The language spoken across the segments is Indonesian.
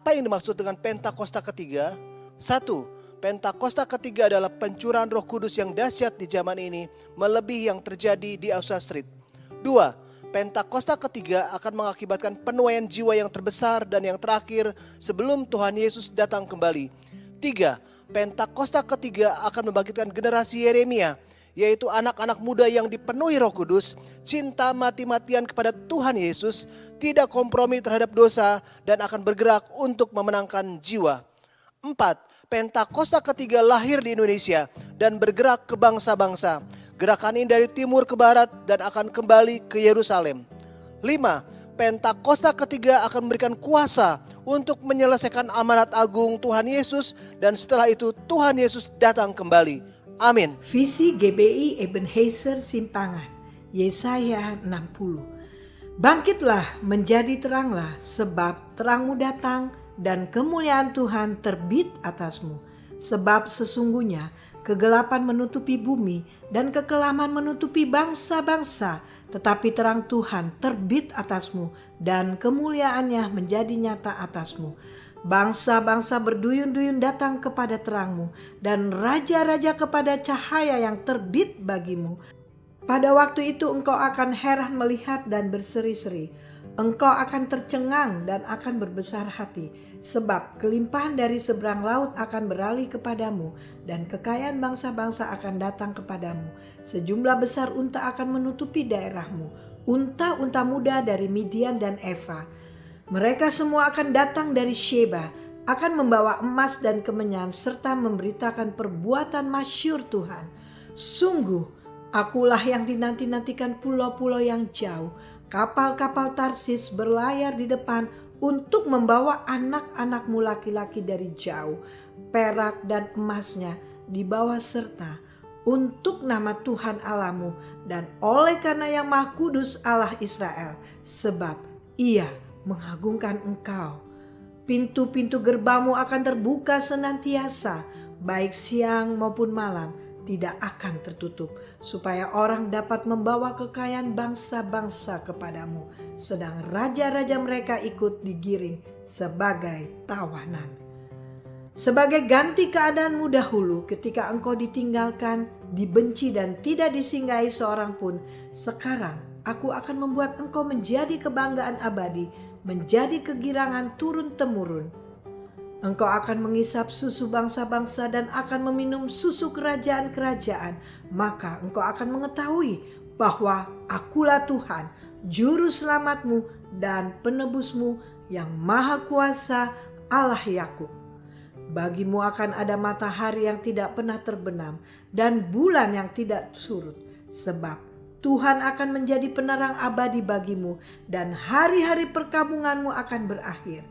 Apa yang dimaksud dengan Pentakosta ketiga? 1. Pentakosta ketiga adalah pencurahan Roh Kudus yang dahsyat di zaman ini, melebihi yang terjadi di Azusa Street. 2. Pentakosta ketiga akan mengakibatkan penuaian jiwa yang terbesar dan yang terakhir sebelum Tuhan Yesus datang kembali. 3. Pentakosta ketiga akan membangkitkan generasi Yeremia, yaitu anak-anak muda yang dipenuhi Roh Kudus, cinta mati-matian kepada Tuhan Yesus, tidak kompromi terhadap dosa, dan akan bergerak untuk memenangkan jiwa. 4. Pentakosta ketiga lahir di Indonesia dan bergerak ke bangsa-bangsa. Gerakan ini dari timur ke barat dan akan kembali ke Yerusalem. 5. Pentakosta ketiga akan memberikan kuasa untuk menyelesaikan amanat agung Tuhan Yesus, dan setelah itu Tuhan Yesus datang kembali. Amin. Visi GBI Ebenezer Simpangan, Yesaya 60. Bangkitlah, menjadi teranglah, sebab terangmu datang dan kemuliaan Tuhan terbit atasmu. Sebab sesungguhnya kegelapan menutupi bumi dan kekelaman menutupi bangsa-bangsa, tetapi terang Tuhan terbit atasmu dan kemuliaannya menjadi nyata atasmu. Bangsa-bangsa berduyun-duyun datang kepada terangmu, dan raja-raja kepada cahaya yang terbit bagimu. Pada waktu itu engkau akan heran melihat dan berseri-seri. Engkau akan tercengang dan akan berbesar hati, sebab kelimpahan dari seberang laut akan beralih kepadamu, dan kekayaan bangsa-bangsa akan datang kepadamu. Sejumlah besar unta akan menutupi daerahmu, unta-unta muda dari Midian dan Eva. Mereka semua akan datang dari Sheba, akan membawa emas dan kemenyan serta memberitakan perbuatan masyhur Tuhan. Sungguh, akulah yang dinanti-nantikan pulau-pulau yang jauh. Kapal-kapal Tarsis berlayar di depan untuk membawa anak-anakmu laki-laki dari jauh. Perak dan emasnya dibawa serta untuk nama Tuhan Allahmu dan oleh karena yang Maha Kudus Allah Israel, sebab Ia mengagungkan engkau. Pintu-pintu gerbangmu akan terbuka senantiasa, baik siang maupun malam, tidak akan tertutup, supaya orang dapat membawa kekayaan bangsa-bangsa kepadamu, sedang raja-raja mereka ikut digiring sebagai tawanan. Sebagai ganti keadaanmu dahulu ketika engkau ditinggalkan, dibenci dan tidak disinggahi seorang pun, sekarang aku akan membuat engkau menjadi kebanggaan abadi, menjadi kegirangan turun-temurun. Engkau akan mengisap susu bangsa-bangsa dan akan meminum susu kerajaan-kerajaan. Maka engkau akan mengetahui bahwa akulah Tuhan, juru selamatmu dan penebusmu yang maha kuasa, Allah Yakub. Bagimu akan ada matahari yang tidak pernah terbenam dan bulan yang tidak surut, sebab Tuhan akan menjadi penerang abadi bagimu dan hari-hari perkabunganmu akan berakhir.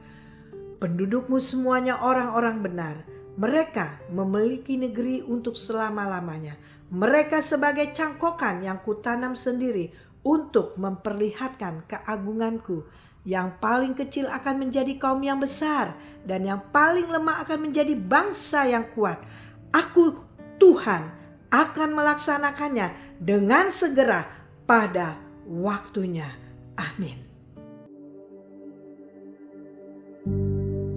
Pendudukmu semuanya orang-orang benar. Mereka memiliki negeri untuk selama-lamanya. Mereka sebagai cangkokan yang kutanam sendiri untuk memperlihatkan keagunganku. Yang paling kecil akan menjadi kaum yang besar dan yang paling lemah akan menjadi bangsa yang kuat. Aku Tuhan akan melaksanakannya dengan segera pada waktunya. Amin.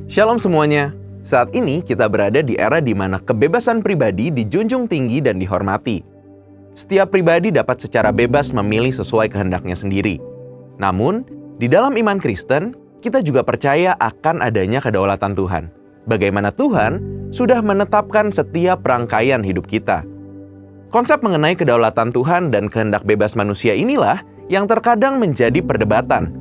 Shalom semuanya. Saat ini kita berada di era di mana kebebasan pribadi dijunjung tinggi dan dihormati. Setiap pribadi dapat secara bebas memilih sesuai kehendaknya sendiri. Namun, di dalam iman Kristen, kita juga percaya akan adanya kedaulatan Tuhan. Bagaimana Tuhan sudah menetapkan setiap rangkaian hidup kita. Konsep mengenai kedaulatan Tuhan dan kehendak bebas manusia inilah yang terkadang menjadi perdebatan.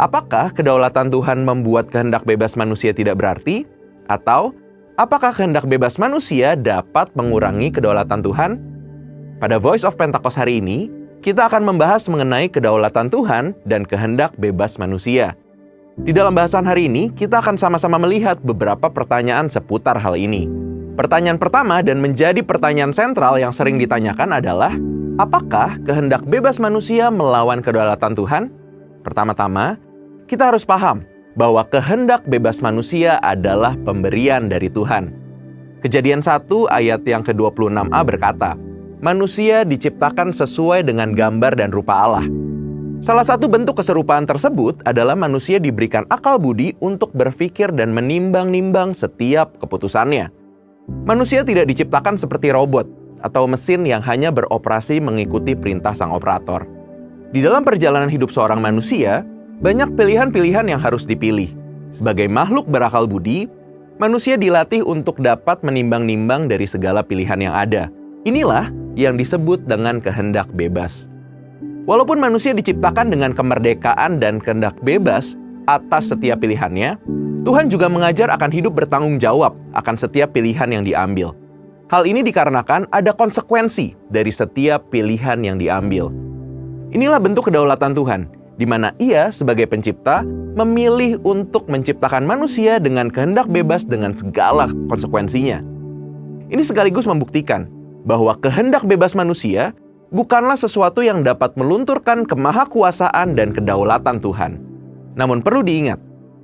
Apakah kedaulatan Tuhan membuat kehendak bebas manusia tidak berarti? Atau apakah kehendak bebas manusia dapat mengurangi kedaulatan Tuhan? Pada Voice of Pentecost hari ini, kita akan membahas mengenai kedaulatan Tuhan dan kehendak bebas manusia. Di dalam bahasan hari ini, kita akan sama-sama melihat beberapa pertanyaan seputar hal ini. Pertanyaan pertama dan menjadi pertanyaan sentral yang sering ditanyakan adalah, apakah kehendak bebas manusia melawan kedaulatan Tuhan? Pertama-tama, kita harus paham bahwa kehendak bebas manusia adalah pemberian dari Tuhan. Kejadian 1 ayat yang ke-26a berkata, manusia diciptakan sesuai dengan gambar dan rupa Allah. Salah satu bentuk keserupaan tersebut adalah manusia diberikan akal budi untuk berpikir dan menimbang-nimbang setiap keputusannya. Manusia tidak diciptakan seperti robot atau mesin yang hanya beroperasi mengikuti perintah sang operator. Di dalam perjalanan hidup seorang manusia, banyak pilihan-pilihan yang harus dipilih. Sebagai makhluk berakal budi, manusia dilatih untuk dapat menimbang-nimbang dari segala pilihan yang ada. Inilah yang disebut dengan kehendak bebas. Walaupun manusia diciptakan dengan kemerdekaan dan kehendak bebas atas setiap pilihannya, Tuhan juga mengajar akan hidup bertanggung jawab akan setiap pilihan yang diambil. Hal ini dikarenakan ada konsekuensi dari setiap pilihan yang diambil. Inilah bentuk kedaulatan Tuhan, di mana Ia sebagai pencipta memilih untuk menciptakan manusia dengan kehendak bebas dengan segala konsekuensinya. Ini sekaligus membuktikan bahwa kehendak bebas manusia bukanlah sesuatu yang dapat melunturkan kemahakuasaan dan kedaulatan Tuhan. Namun perlu diingat,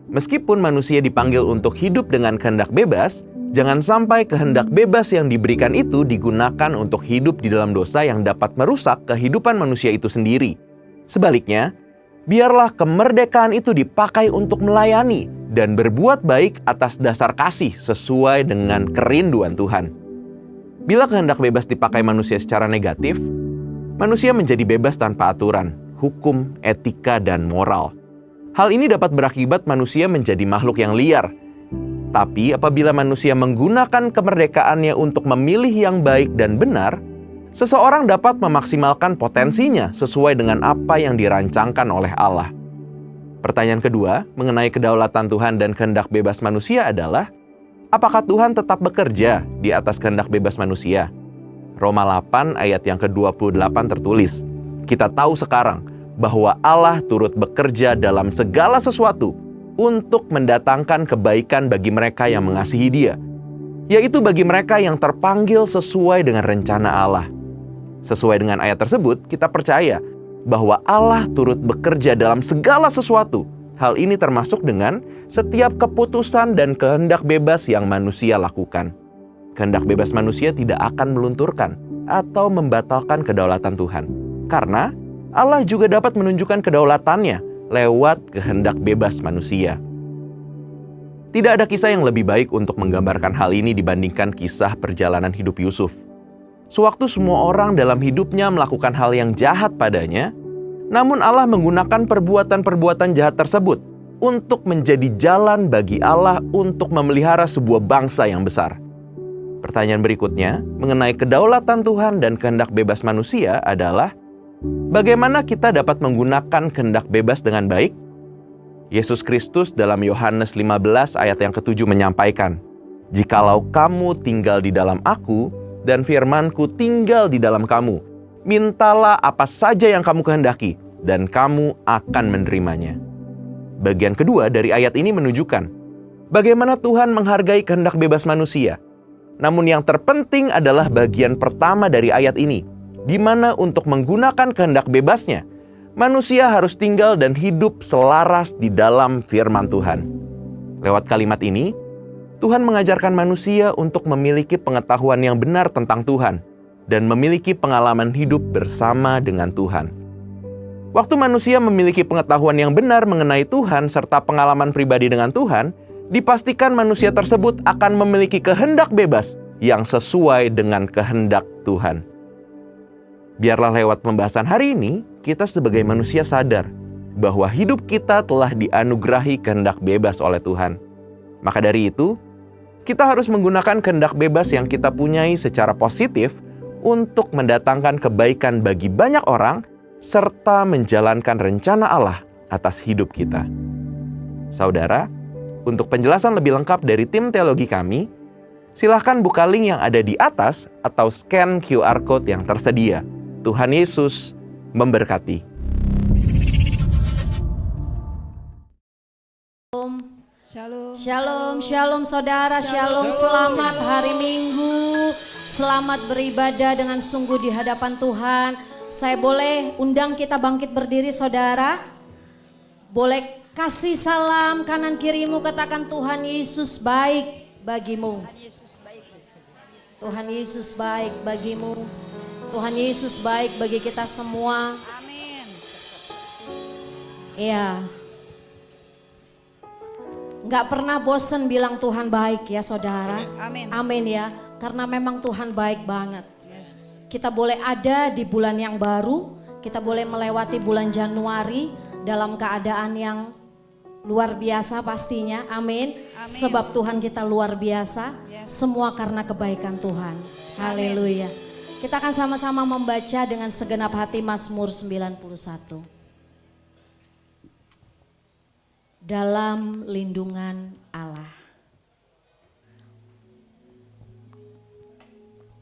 meskipun manusia dipanggil untuk hidup dengan kehendak bebas, jangan sampai kehendak bebas yang diberikan itu digunakan untuk hidup di dalam dosa yang dapat merusak kehidupan manusia itu sendiri. Sebaliknya, biarlah kemerdekaan itu dipakai untuk melayani dan berbuat baik atas dasar kasih sesuai dengan kerinduan Tuhan. Bila kehendak bebas dipakai manusia secara negatif, manusia menjadi bebas tanpa aturan, hukum, etika, dan moral. Hal ini dapat berakibat manusia menjadi makhluk yang liar. Tapi apabila manusia menggunakan kemerdekaannya untuk memilih yang baik dan benar, seseorang dapat memaksimalkan potensinya sesuai dengan apa yang dirancangkan oleh Allah. Pertanyaan kedua mengenai kedaulatan Tuhan dan kehendak bebas manusia adalah, apakah Tuhan tetap bekerja di atas kehendak bebas manusia? Roma 8 ayat yang ke-28 tertulis, kita tahu sekarang bahwa Allah turut bekerja dalam segala sesuatu untuk mendatangkan kebaikan bagi mereka yang mengasihi Dia, yaitu bagi mereka yang terpanggil sesuai dengan rencana Allah. Sesuai dengan ayat tersebut, kita percaya bahwa Allah turut bekerja dalam segala sesuatu. Hal ini termasuk dengan setiap keputusan dan kehendak bebas yang manusia lakukan. Kehendak bebas manusia tidak akan melunturkan atau membatalkan kedaulatan Tuhan. Karena Allah juga dapat menunjukkan kedaulatannya lewat kehendak bebas manusia. Tidak ada kisah yang lebih baik untuk menggambarkan hal ini dibandingkan kisah perjalanan hidup Yusuf. Sewaktu semua orang dalam hidupnya melakukan hal yang jahat padanya, namun Allah menggunakan perbuatan-perbuatan jahat tersebut untuk menjadi jalan bagi Allah untuk memelihara sebuah bangsa yang besar. Pertanyaan berikutnya mengenai kedaulatan Tuhan dan kehendak bebas manusia adalah, bagaimana kita dapat menggunakan kehendak bebas dengan baik? Yesus Kristus dalam Yohanes 15 ayat yang ke-7 menyampaikan, jikalau kamu tinggal di dalam aku dan firman-Ku tinggal di dalam kamu, mintalah apa saja yang kamu kehendaki dan kamu akan menerimanya. Bagian kedua dari ayat ini menunjukkan bagaimana Tuhan menghargai kehendak bebas manusia. Namun yang terpenting adalah bagian pertama dari ayat ini, di mana untuk menggunakan kehendak bebasnya, manusia harus tinggal dan hidup selaras di dalam firman Tuhan. Lewat kalimat ini, Tuhan mengajarkan manusia untuk memiliki pengetahuan yang benar tentang Tuhan dan memiliki pengalaman hidup bersama dengan Tuhan. Waktu manusia memiliki pengetahuan yang benar mengenai Tuhan serta pengalaman pribadi dengan Tuhan, dipastikan manusia tersebut akan memiliki kehendak bebas yang sesuai dengan kehendak Tuhan. Biarlah lewat pembahasan hari ini, kita sebagai manusia sadar bahwa hidup kita telah dianugerahi kehendak bebas oleh Tuhan. Maka dari itu, kita harus menggunakan kehendak bebas yang kita punyai secara positif untuk mendatangkan kebaikan bagi banyak orang serta menjalankan rencana Allah atas hidup kita. Saudara, untuk penjelasan lebih lengkap dari tim teologi kami, silahkan buka link yang ada di atas atau scan QR Code yang tersedia. Tuhan Yesus memberkati. Shalom, shalom saudara, shalom, selamat hari Minggu. Selamat beribadah dengan sungguh di hadapan Tuhan. Saya boleh undang kita bangkit berdiri saudara. Boleh kasih salam kanan kirimu, katakan Tuhan Yesus baik bagimu. Tuhan Yesus baik bagimu. Tuhan Yesus baik bagi kita semua. Amin. Iya. Nggak pernah bosen bilang Tuhan baik ya saudara. Amin. Amin ya. Karena memang Tuhan baik banget. Kita boleh ada di bulan yang baru. Kita boleh melewati bulan Januari dalam keadaan yang luar biasa pastinya. Amin. Sebab Tuhan kita luar biasa. Semua karena kebaikan Tuhan. Haleluya. Kita akan sama-sama membaca dengan segenap hati Mazmur 91. Dalam lindungan Allah.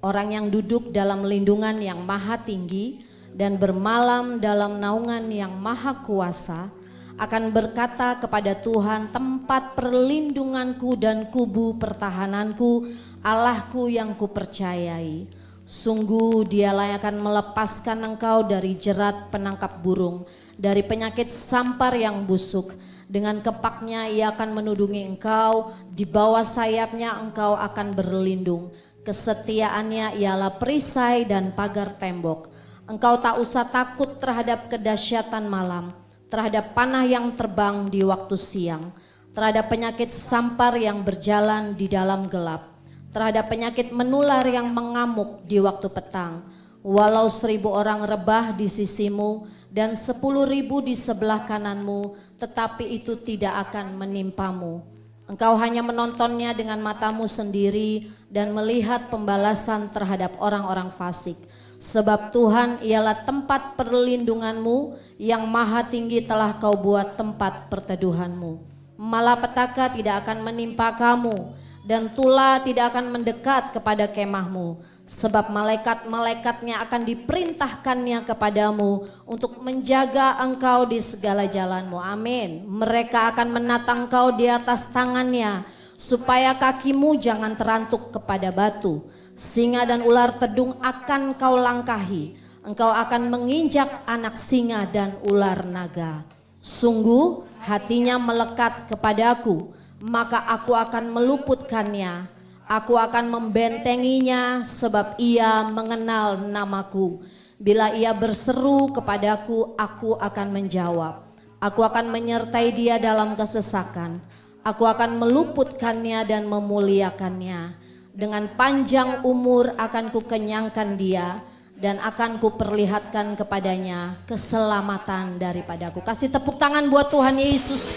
Orang yang duduk dalam lindungan yang maha tinggi dan bermalam dalam naungan yang maha kuasa akan berkata kepada Tuhan, tempat perlindunganku dan kubu pertahananku, Allahku yang kupercayai. Sungguh dialah yang akan melepaskan engkau dari jerat penangkap burung, dari penyakit sampar yang busuk. Dengan kepaknya ia akan menudungi engkau, di bawah sayapnya engkau akan berlindung. Kesetiaannya ialah perisai dan pagar tembok. Engkau tak usah takut terhadap kedahsyatan malam, terhadap panah yang terbang di waktu siang, terhadap penyakit sampar yang berjalan di dalam gelap, terhadap penyakit menular yang mengamuk di waktu petang. Walau 1000 orang rebah di sisimu dan 10.000 di sebelah kananmu, tetapi itu tidak akan menimpamu. Engkau hanya menontonnya dengan matamu sendiri dan melihat pembalasan terhadap orang-orang fasik. Sebab Tuhan ialah tempat perlindunganmu, yang maha tinggi telah kau buat tempat perteduhanmu. Malapetaka tidak akan menimpa kamu, dan tula tidak akan mendekat kepada kemahmu. Sebab malaikat-malaikatnya akan diperintahkannya kepadamu untuk menjaga engkau di segala jalanmu. Amin. Mereka akan menata engkau di atas tangannya, supaya kakimu jangan terantuk kepada batu. Singa dan ular tedung akan kau langkahi. Engkau akan menginjak anak singa dan ular naga. Sungguh hatinya melekat kepadaku, maka aku akan meluputkannya. Aku akan membentenginya sebab ia mengenal namaku. Bila ia berseru kepadaku, aku akan menjawab. Aku akan menyertai dia dalam kesesakan. Aku akan meluputkannya dan memuliakannya. Dengan panjang umur akan kukenyangkan dia dan akan kuperlihatkan kepadanya keselamatan daripadaku. Kasih tepuk tangan buat Tuhan Yesus.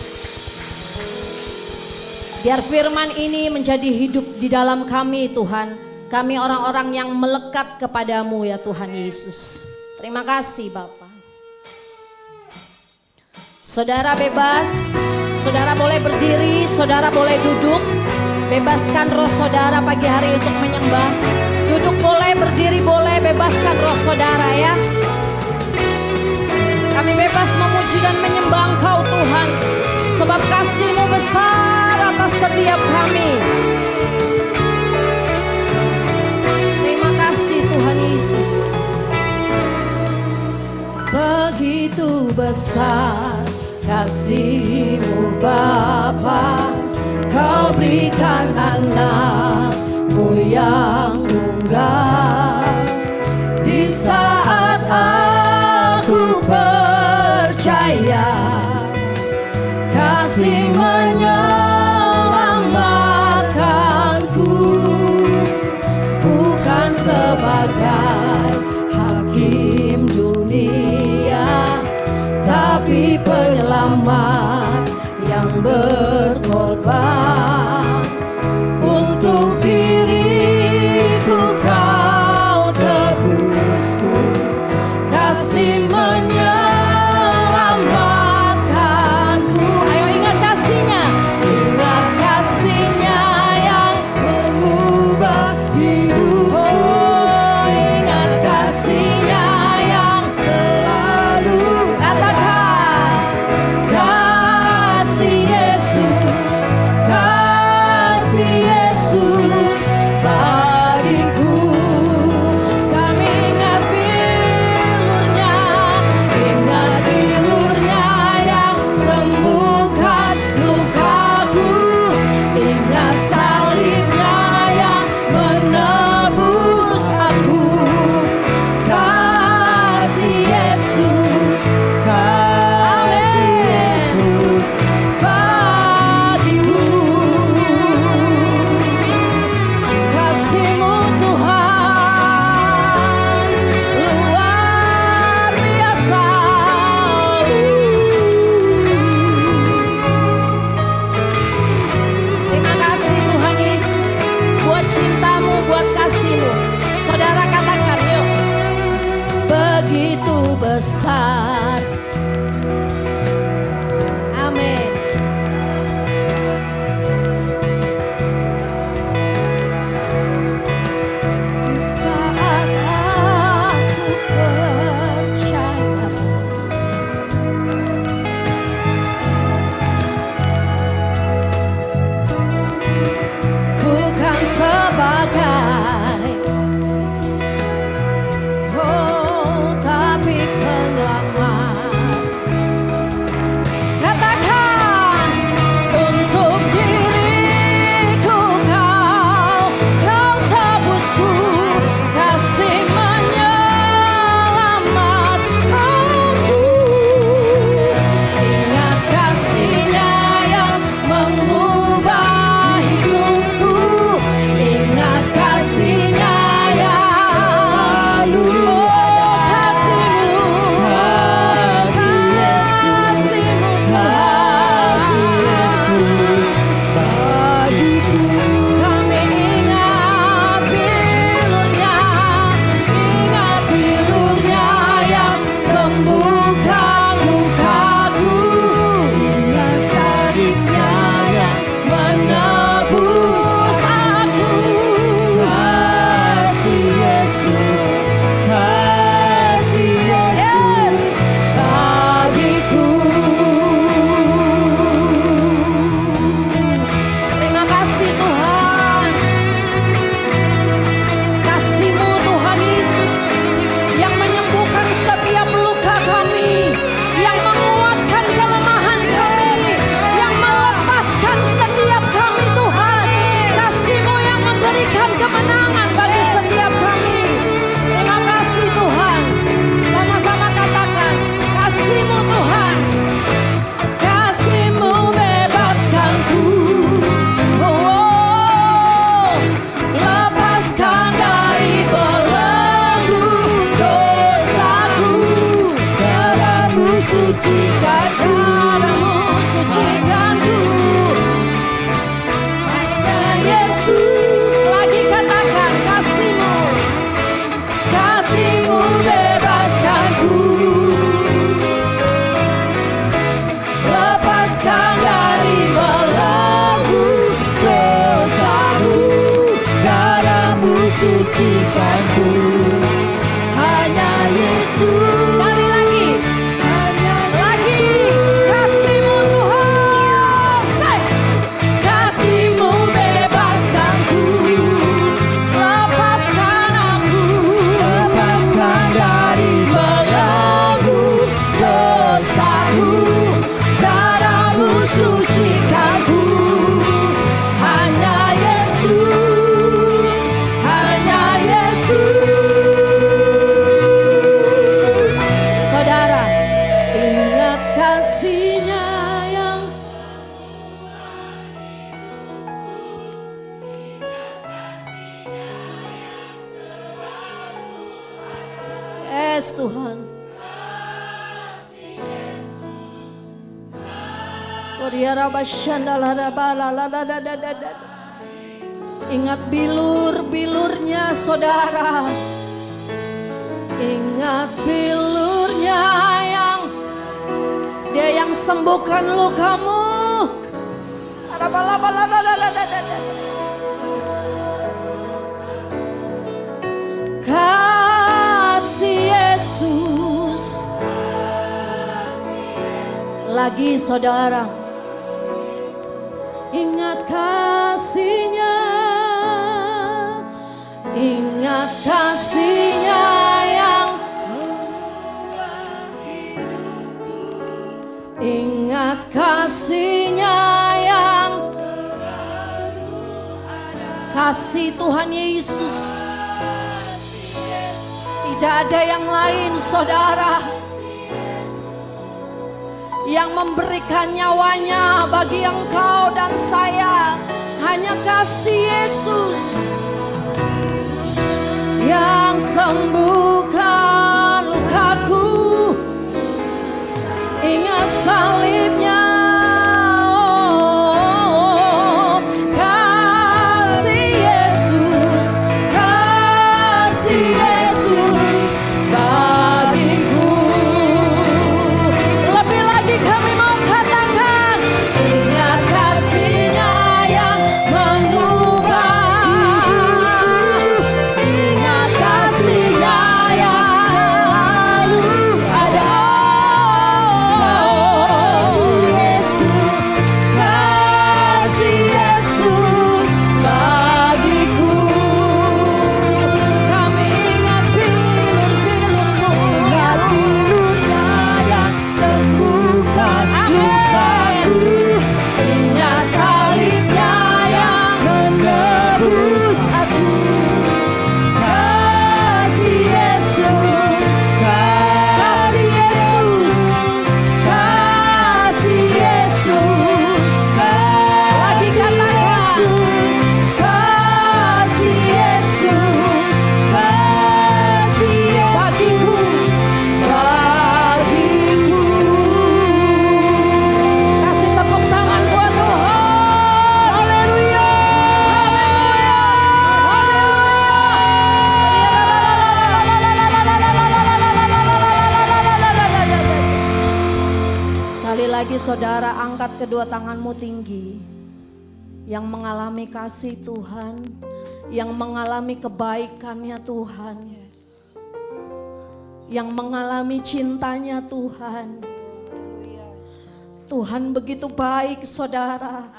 Biar firman ini menjadi hidup di dalam kami Tuhan. Kami orang-orang yang melekat kepadamu ya Tuhan Yesus. Terima kasih Bapa. Saudara bebas, saudara boleh berdiri, saudara boleh duduk. Bebaskan roh saudara pagi hari untuk menyembah. Duduk boleh, berdiri boleh, bebaskan roh saudara ya. Kami bebas memuji dan menyembah Engkau Tuhan. Sebab kasih-Mu besar atas setiap kami. Terima kasih Tuhan Yesus. Begitu besar kasih-Mu Bapa, Kau berikan anak-Mu yang tunggal. Di saat aku percaya, kasih menyelamatkanku, bukan sebagai hakim dunia, tapi penyelamat yang berkorban. Untuk diriku Kau tebusku, kasih menyelamatkanku. Ayo ingat kasih-Nya, ingat kasih-Nya yang mengubah hidupku. Oh, ingat kasih-Nya yang selalu katakan, kasih Yesus, kasih Yesus bagiku. Kami ingat bilurnya, ingat bilurnya yang sembuhkan lukaku, ingat salibnya yang menebus aku. Kasih Yesus, kasih besar. Amin. Saat aku percaya bukan sebagai tapi penyelamat. Katakan untuk diriku kau tebusku, kasih menyelamatkanku. Ingat kasih-Nya yang mengubah hidupku, ingat kasih-Nya yang selalu kemenangan bagi setiap kami. Terima kasih Tuhan. Sama-sama katakan, kasih-Mu Tuhan, kasih-Mu bebaskanku. Lepaskan dari belenggu dosaku. Darah-Mu sucikanku, Darah-Mu sucikanku. Yesus, lagi katakan kasih-Mu, kasih-Mu bebaskanku. Lepaskan dari belenggu dosaku, Darah-Mu sucikanku. Hanya Yesus. Sekali lagi, lagi kasih-Mu Tuhan. Say, kasih-Mu bebaskanku, lepaskan aku, lepaskan dari belenggu dosaku, Darah-Mu sucikanku. Hanya Yesus, hanya Yesus. Saudara, ingat kasih-Nya yang yes Tuhan. Ingat bilur-bilurnya saudara. Ingat bilurnya yang Dia yang sembuhkan lukamu. Kasih Yesus. Lagi saudara, ingat kasih-Nya, ingat kasih-Nya yang ingat kasih-Nya yang kasih Tuhan Yesus. Tidak ada yang lain saudara yang memberikan nyawanya bagi engkau dan saya. Hanya kasih Yesus yang sembuhkan lukaku. Ingat salibnya. Kasih Yesus, kasih Yesus bagiku. lagi saudara angkat kedua tanganmu tinggi. Yang mengalami kasih Tuhan, yang mengalami kebaikannya Tuhan, yang mengalami cintanya Tuhan. Tuhan begitu baik saudara.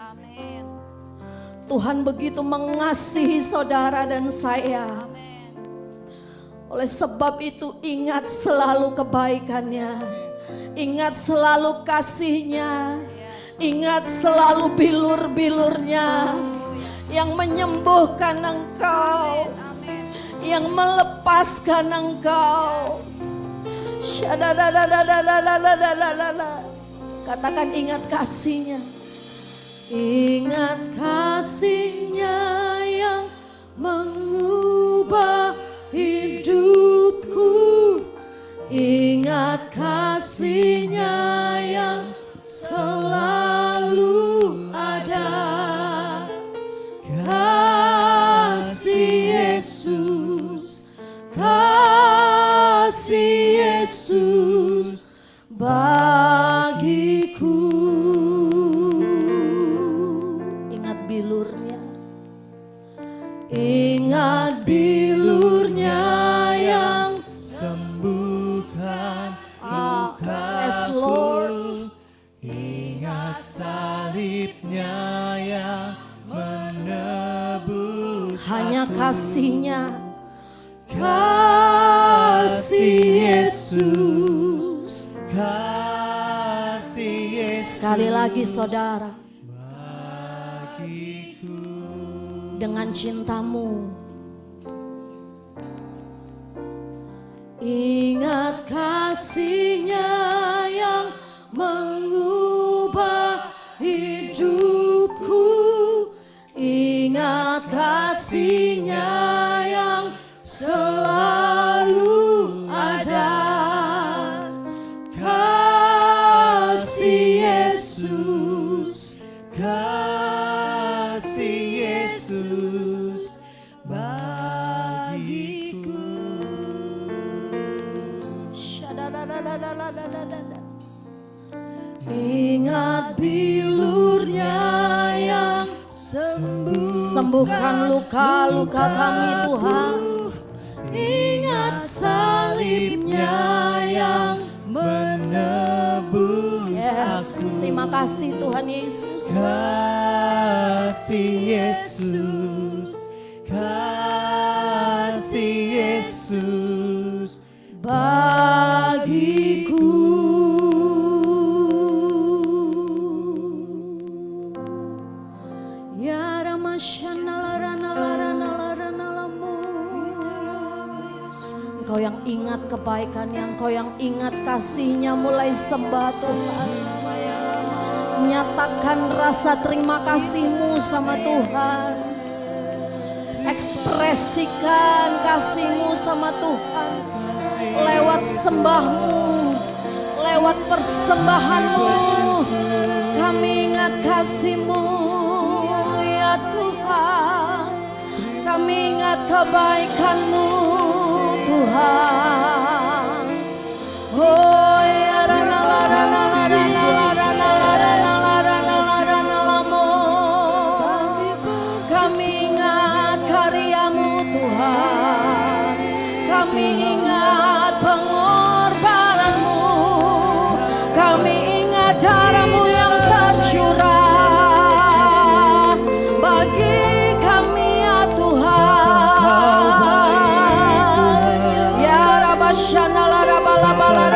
Tuhan begitu mengasihi saudara dan saya. Oleh sebab itu ingat selalu kebaikannya. Ingat selalu kasihnya. Ingat selalu bilur-bilurnya. Yang menyembuhkan engkau. Yang melepaskan engkau. Katakan ingat kasihnya. Ingat kasihnya yang mengubah hidupku. Ingat kasihnya yang selalu ada. Kasih Yesus, kasih Yesus bagiku. Ingat bilurnya, ingat bilurnya yang sembuhkan Yes, lukaku. Lord. Ingat salibnya yang menebus hanya aku. kasihnya. Kasih Yesus, kasih Yesus Sekali lagi saudara, bagiku. dengan cintamu. Ingat kasihnya yang mengubah hidupku. Ingat kasihnya yang selalu ada. Kasih Yesus, kasih Yesus bagiku. Ingat bilurnya yang sembuhkan luka-luka kami Tuhan. Ingat salibnya yang menebus yes, aku. terima kasih Tuhan Yesus. Kasih Yesus, kasih Yesus bagiku. Ya Ramasyanalaranalaranalamu. Engkau yang ingat kebaikannya, Engkau yang ingat kasihnya, mulai sembah Tuhan. Nyatakan rasa terima kasihmu sama Tuhan. Ekspresikan kasihmu sama Tuhan. Lewat sembahmu, lewat persembahanmu, kami ingat kasihmu ya Tuhan. Kami ingat kebaikanmu Tuhan. Oh ya kami ingat karyamu Tuhan. Kami ingat pengorbananmu. Kami ingat darahmu yang tercurah bagi kami ya Tuhan. Ya Rabbashana la rabala bala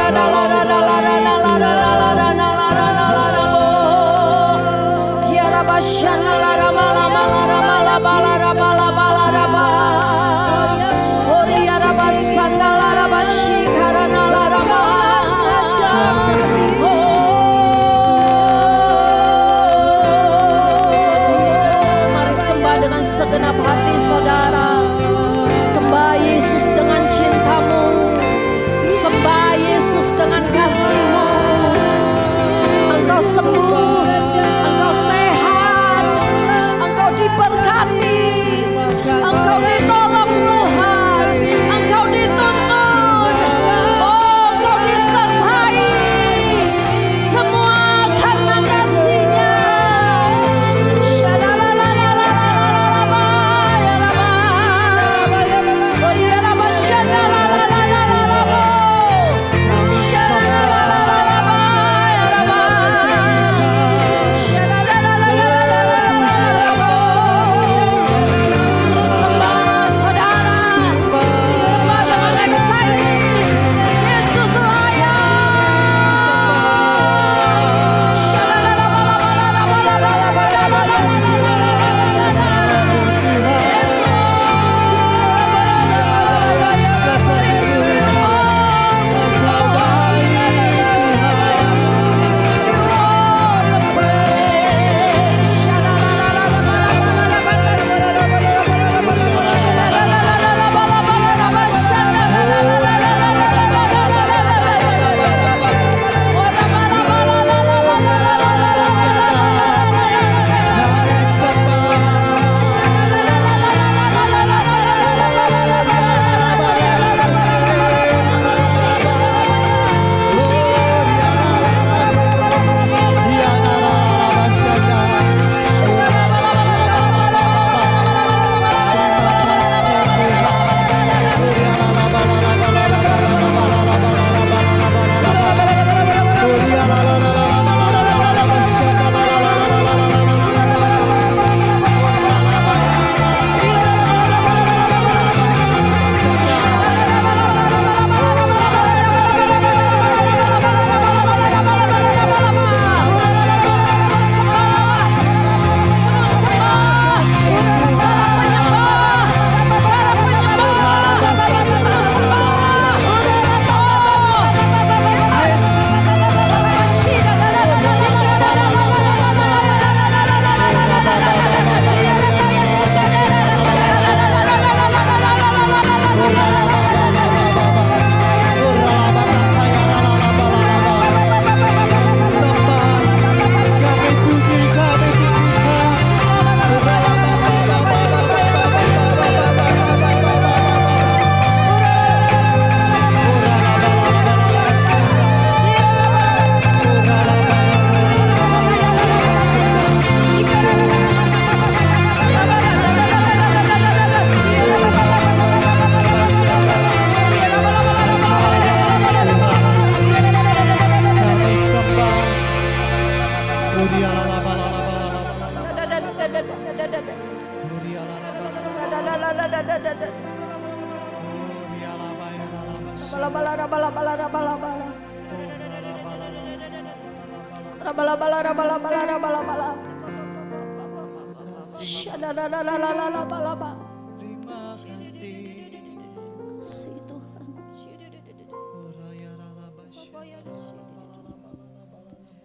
Kasih Tuhan.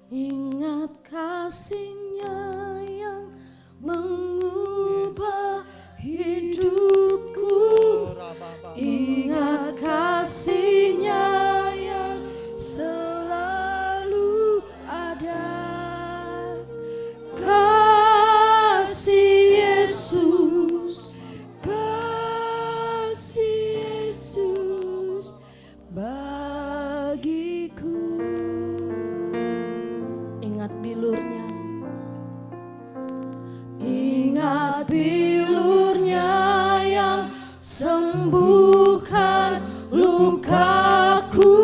Ingat kasih-Nya yang mengubah hidupku. Ingat kasih-Nya yang selalu ada. Kasih Yesus, kasih Yesus bagiku. Ingat bilurnya, ingat bilurnya yang sembuhkan lukaku.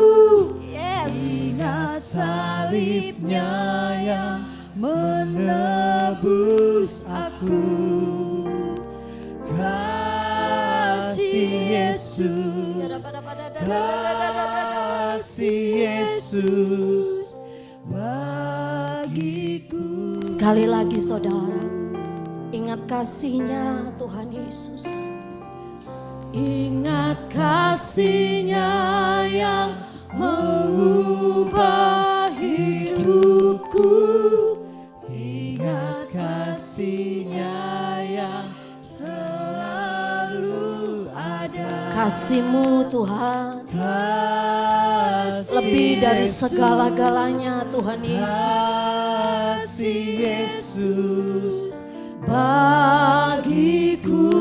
Ingat salibnya yang menebus aku. Kasih Yesus, kasih Yesus bagiku. Sekali lagi saudara, ingat kasih-Nya Tuhan Yesus. Ingat kasih-Nya yang mengubah hidupku. Ingat kasih-Nya yang selalu ada. Kasih-Mu Tuhan lebih dari segala-galanya Tuhan Yesus. Kasih Yesus bagiku.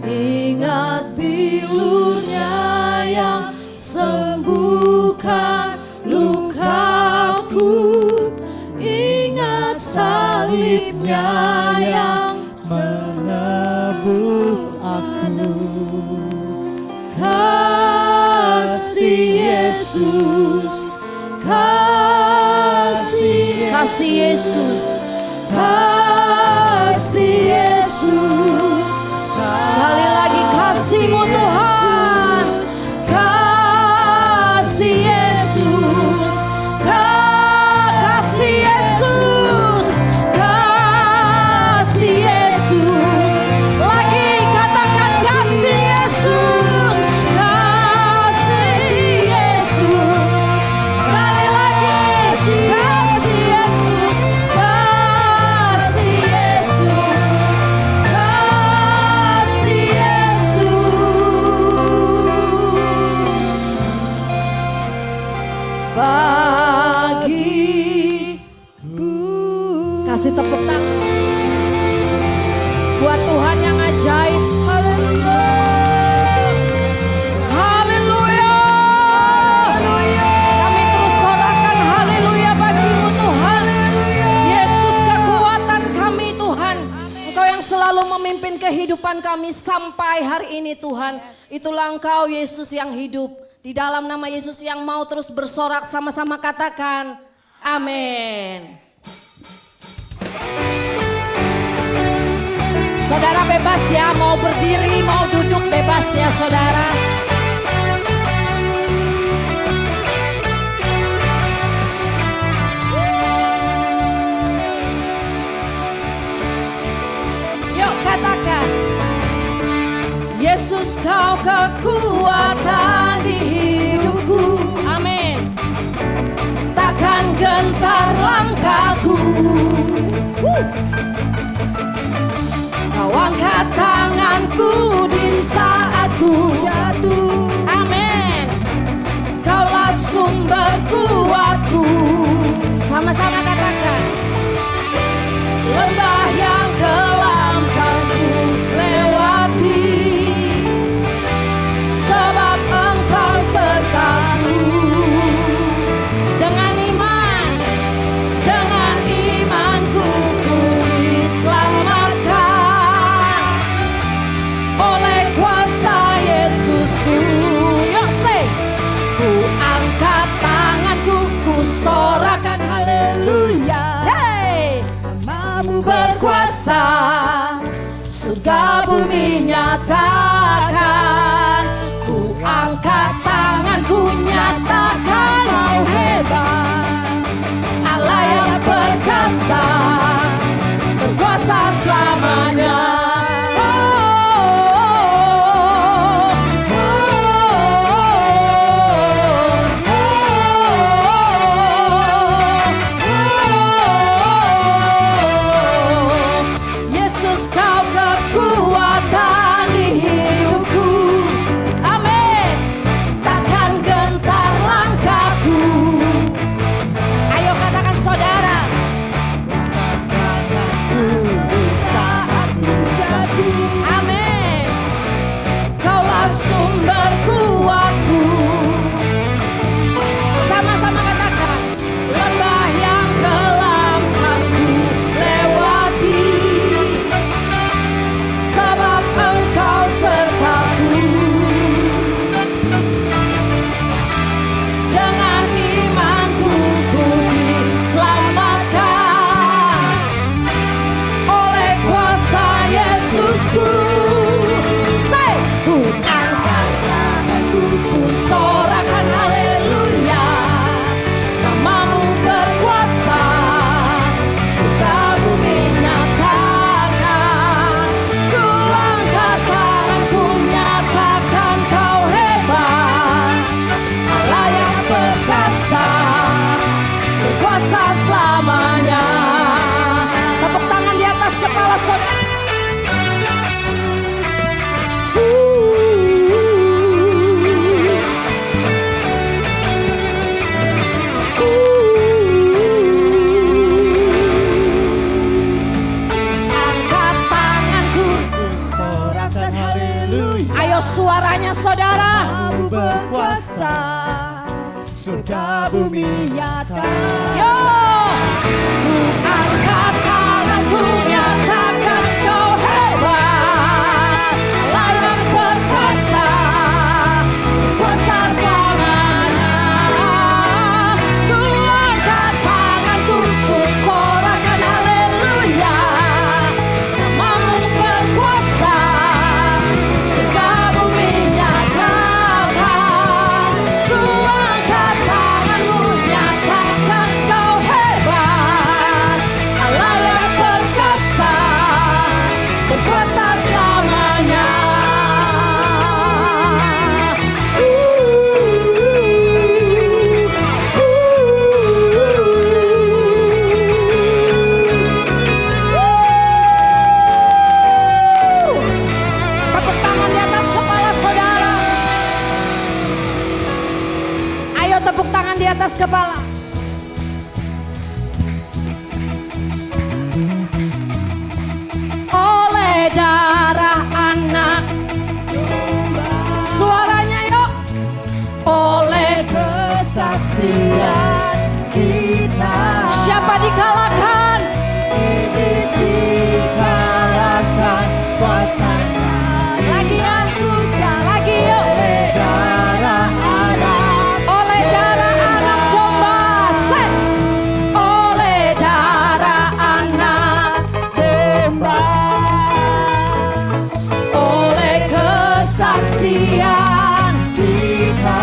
Ingat bilurnya yang sembuhkan lukaku. Ingat salibnya yang menebus aku. Kasih Yesus, kasih Yesus, kasih Yesus. Sekali lagi kasih-Mu Tuhan, kasih Yesus, kasih Yesus, kasih Yesus. Lagi katakan kasih Yesus, kasih Yesus. Sekali lagi kasih Yesus, kasih Yesus, kasih Yesus bagiku. Kasih tepuk tangan buat Tuhan yang ajaib. Haleluya, haleluya. Kami terus sorakan haleluya bagi-Mu Tuhan. Yesus kekuatan kami Tuhan. Engkau yang selalu memimpin kehidupan kami sampai hari ini Tuhan. Itulah Engkau Yesus yang hidup. Di dalam nama Yesus yang mau terus bersorak, sama-sama katakan amin. Saudara bebas ya, mau berdiri, mau duduk bebas ya saudara. Yuk katakan, Yesus Kau kekuatan di hidupku. Amin. Takkan gentar langkahku. Kau angkat tanganku di saat ku jatuh. Amin. Kaulah sumber kuatku. Sama-sama katakan. Lembah yang kelam kan ku lewati, sebab Engkau sertaku. Dengan imanku ku diselamatkan oleh Ayo suaranya saudara. Kamu berkuasa, surga bumi nyata. Yo, ku angkat tanganku nyatakan kau hebat, layak berkuasa, kuasa selamanya. Ku angkat tanganku, ku sorakan haleluya, namamu berkuasa, surga bumi nyatakan. Ku angkat tanganmu nyatakan kau hebat, layak berkuasa, berkuasa selamanya. Tepuk tangan di atas kepala saudara. Ayo tepuk tangan di atas kepala. Oleh darah anak, suaranya yuk. Oleh Kesaksian kita, siapa dikalahkan? iblis dikalahkan, kuasanya Lagi ya, dihancurkan lagi yuk. oleh darah anak. Oleh darah anak domba, set. Oleh darah anak Domba, oleh kesaksian kita,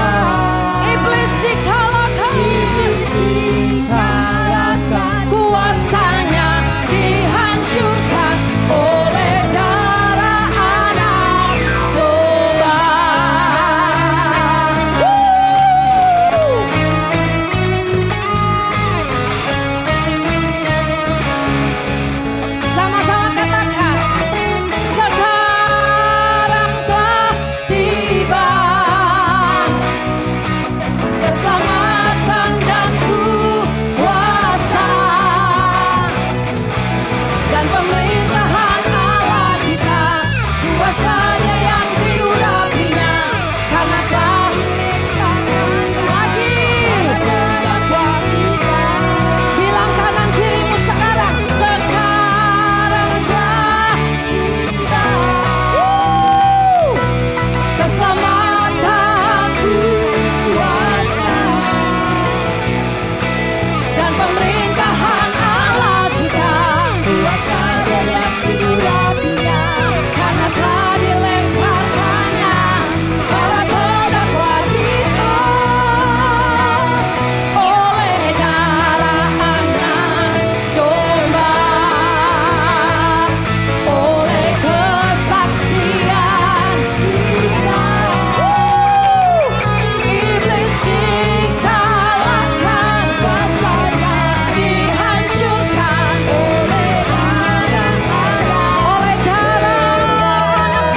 iblis dikalahkan, iblis dikalahkan kuasanya dihancurkan oleh darah anak domba. Sama-sama katakan, sekarang telah tiba keselamatan dan kuasa dan pemerintahan Allah kita, kuasanya yang diurapinya, karena telah lagi. Bilang kanan kirimu sekarang, sekarang telah tiba keselamatan, kuasa dan pemerintahan Allah kita, kuasanya yang diurapinya, karena telah dilemparkannya para pendakwa kita. Oleh darah anak domba, oleh kesaksian kita, iblis dikalahkan, kuasanya dihancurkan oleh darah anak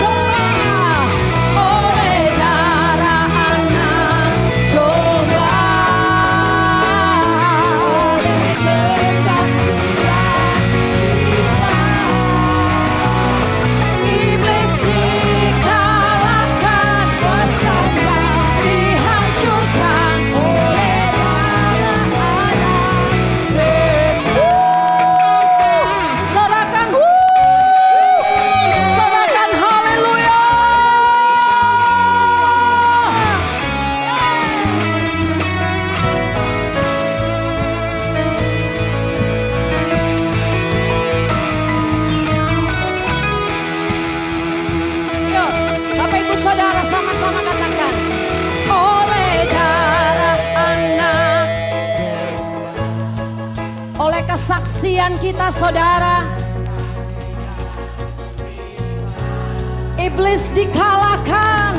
domba, oleh darah anak domba, oleh kesaksian kita, iblis dikalahkan, kuasanya dihancurkan oleh darah anak domba. Sorakan, sorakan haleluya. Yuk, Bapak Ibu Saudara sama-sama katakan, oleh darah anak, oleh kesaksian kita saudara, iblis dikalahkan,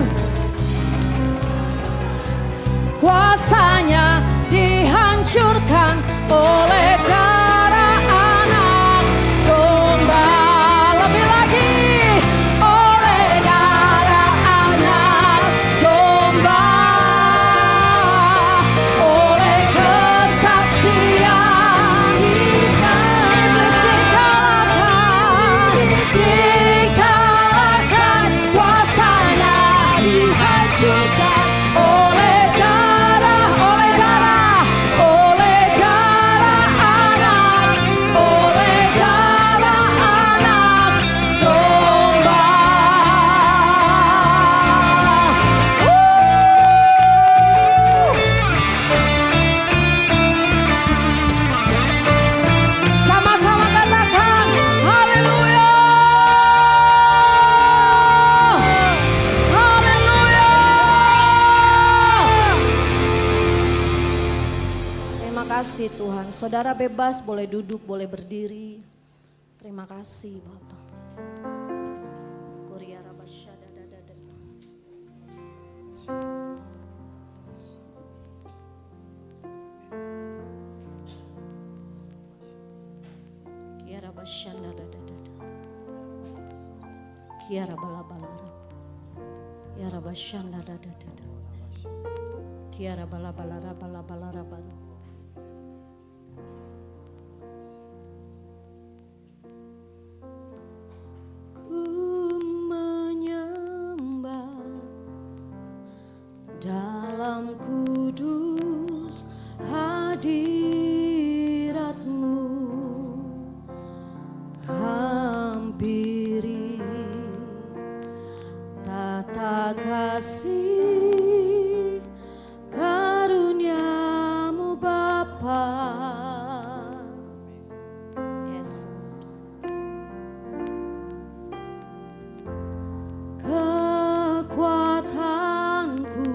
kuasanya dihancurkan oleh darah anak domba. Lebih lagi, oleh darah anak domba, oleh kesaksian kita, iblis dikalahkan, kuasanya kasih Tuhan. Saudara bebas, boleh duduk, boleh berdiri. Terima kasih Bapak. Kiara bala-balara. Kiara bashanda da da da da. Kiara bala-balara bala-balara bala. Ku menyembah dalam kudus hadirat-Mu. Hampiri tata kasih karunia-Mu Bapa. Yes. Kekuatanku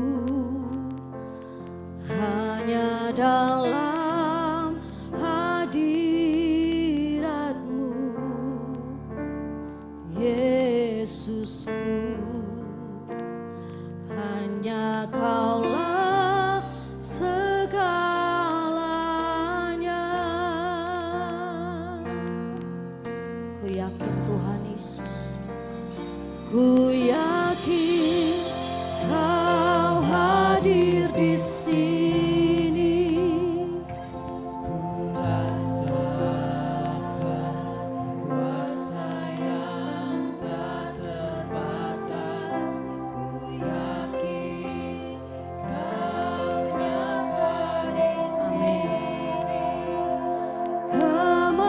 hanya dalam hadirat-Mu, Yesusku. Hanya Kaulah segalanya. Ku yakin Tuhan Yesus, ku yakin Kau hadir di sini. Ku rasakan kuasa yang tak terbatas. Ku yakin Kau nyata di sini. Kemenangan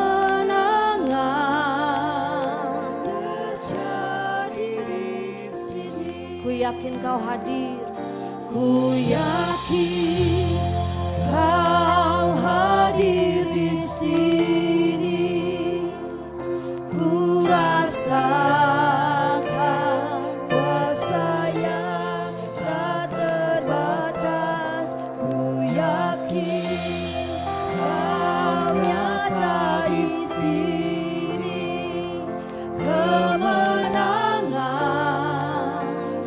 terjadi di sini. Ku yakin Kau hadir. Ku yakin Kau hadir di sini. Ku rasakan kuasa yang tak terbatas. Ku yakin Kau nyata di sini. Kemenangan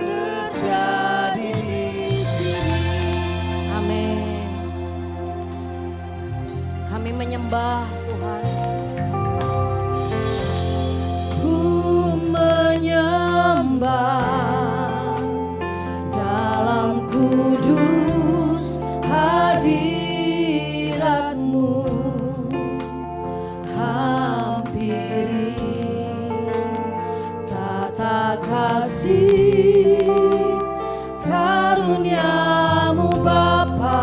terjadi di sini. Amin. Kami menyembah Tuhan. Ku menyembah dalam kudus hadirat-Mu. Hampiri tata kasih karunia-Mu Bapa.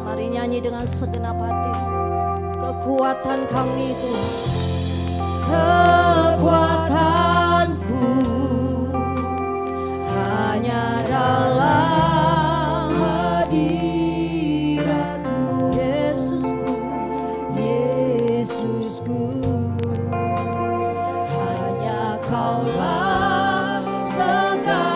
Mari nyanyi dengan segenap hati. Kekuatan kami Tuhan, kekuatanku hanya dalam hadirat-Mu, Yesusku, Yesusku. Hanya Kaulah segalanya.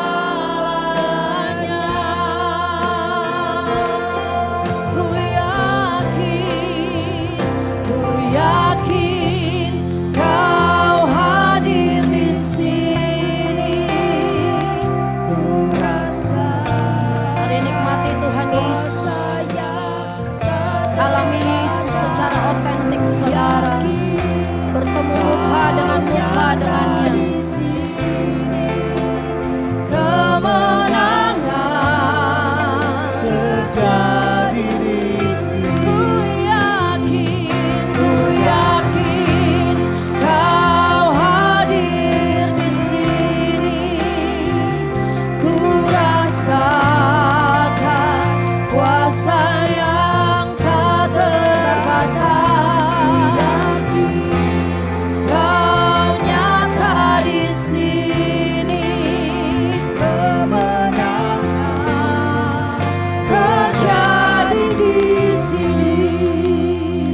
Ku yakin Kau hadir di sini. Ku rasa. Mari nikmati Tuhan Yesus. Alami Yesus secara otentik saudara. Bertemu muka dengan dengannya. Kemenangan terjadi di sini. Ku yakin Kau hadir di sini. Ku rasakan kuasa yang tak terbatas. Kau nyata di sini. Kemenangan terjadi di sini.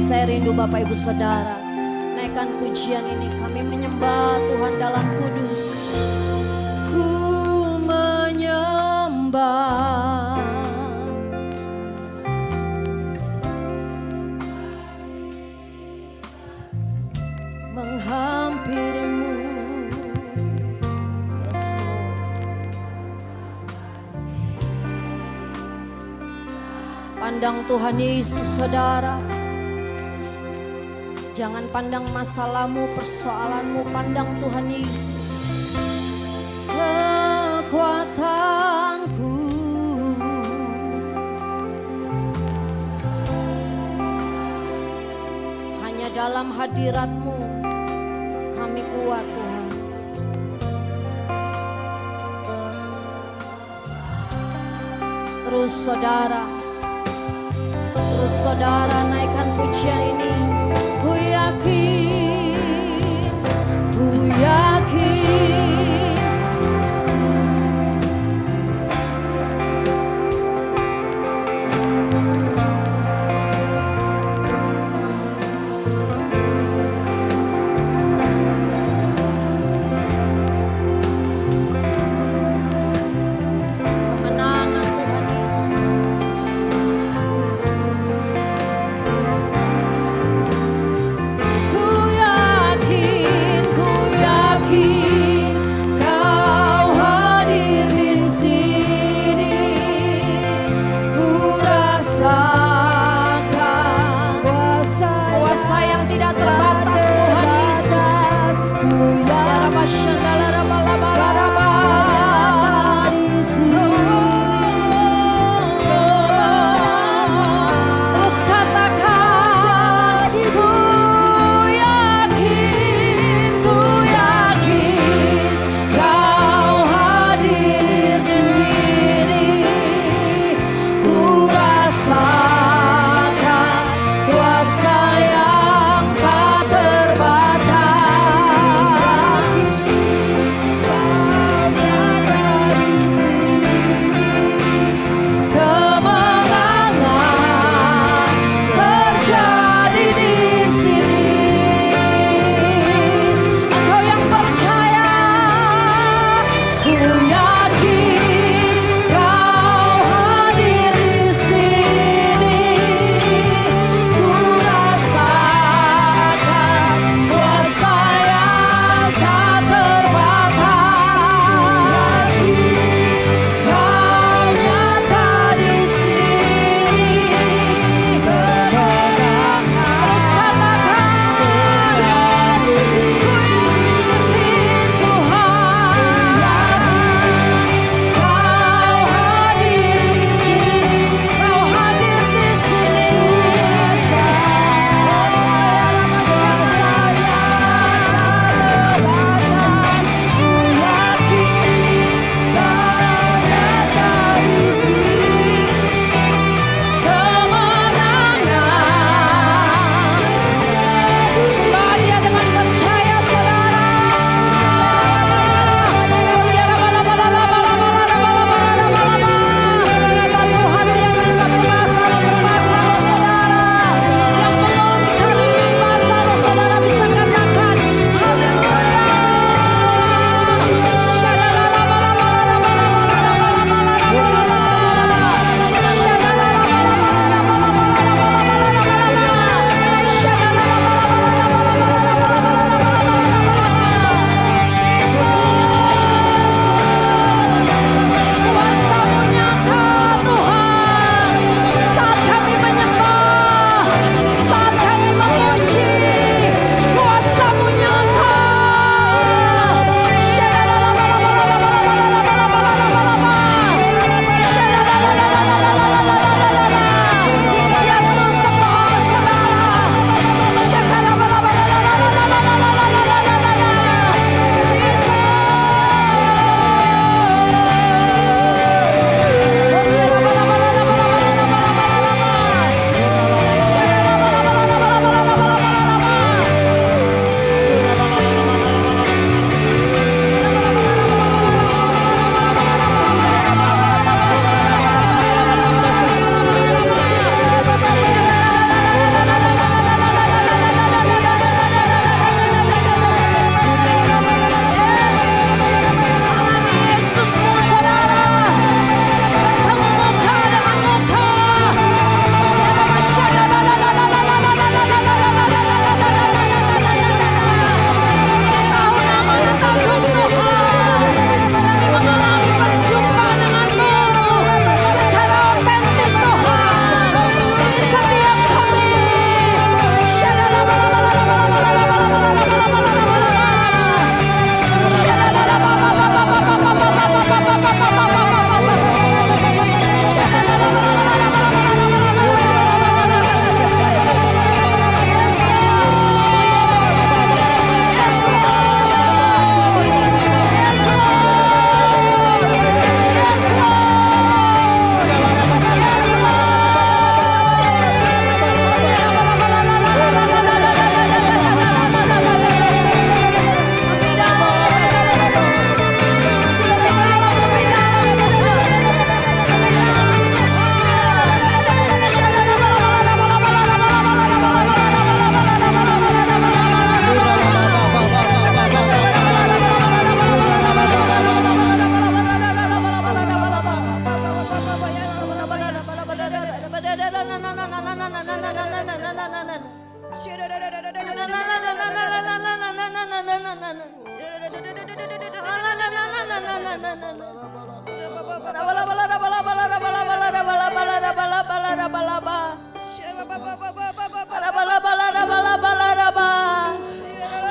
Saya rindu Bapak Ibu Saudara, naikkan pujian ini. Kami menyembah Tuhan dalam kudus. Ku menyembah Pandang Tuhan Yesus, saudara. Jangan pandang masalahmu, persoalanmu, pandang Tuhan Yesus. Kekuatanku, hanya dalam hadirat-Mu kami kuat, Tuhan. Terus saudara naikkan pujian ini. Ku yakin, ku yakin. Kemenangan Tuhan Yesus. Ku yakin Kau hadir di sini. Ku rasakan kuasa yang tidak terbatas Tuhan Yesus. Terus katakan, ku yakin Kau hadir di sini. Ku rasakan kuasa yang tak terbatas. Kemenangan terjadi di sini. Engkau yang percaya, ku yakin Kau hadir di sini. Ku rasakan kuasa yang tak terbatas. Kau nyata di sini. Terus katakan, ku yakin Tuhan.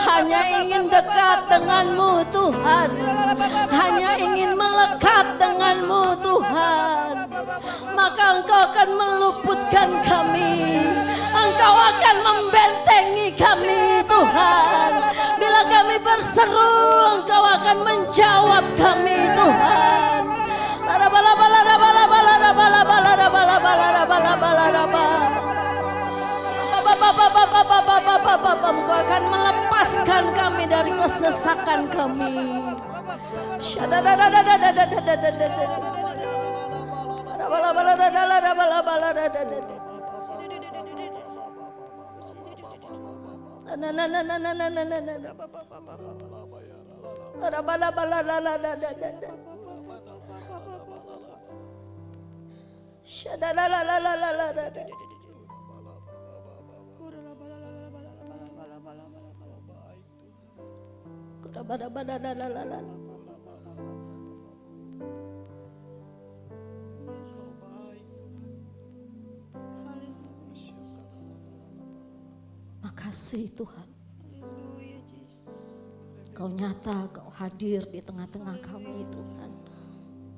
Hanya ingin dekat denganmu Tuhan, hanya ingin melekat denganmu Tuhan. Maka Engkau akan meluputkan kami, Engkau akan membentengi kami Tuhan. Bila kami berseru, Engkau akan menjawab kami Tuhan. Engkau akan melepaskan kami dari kesesakan kami. Makasih Tuhan. Kau nyata, Kau hadir di tengah-tengah kami Tuhan.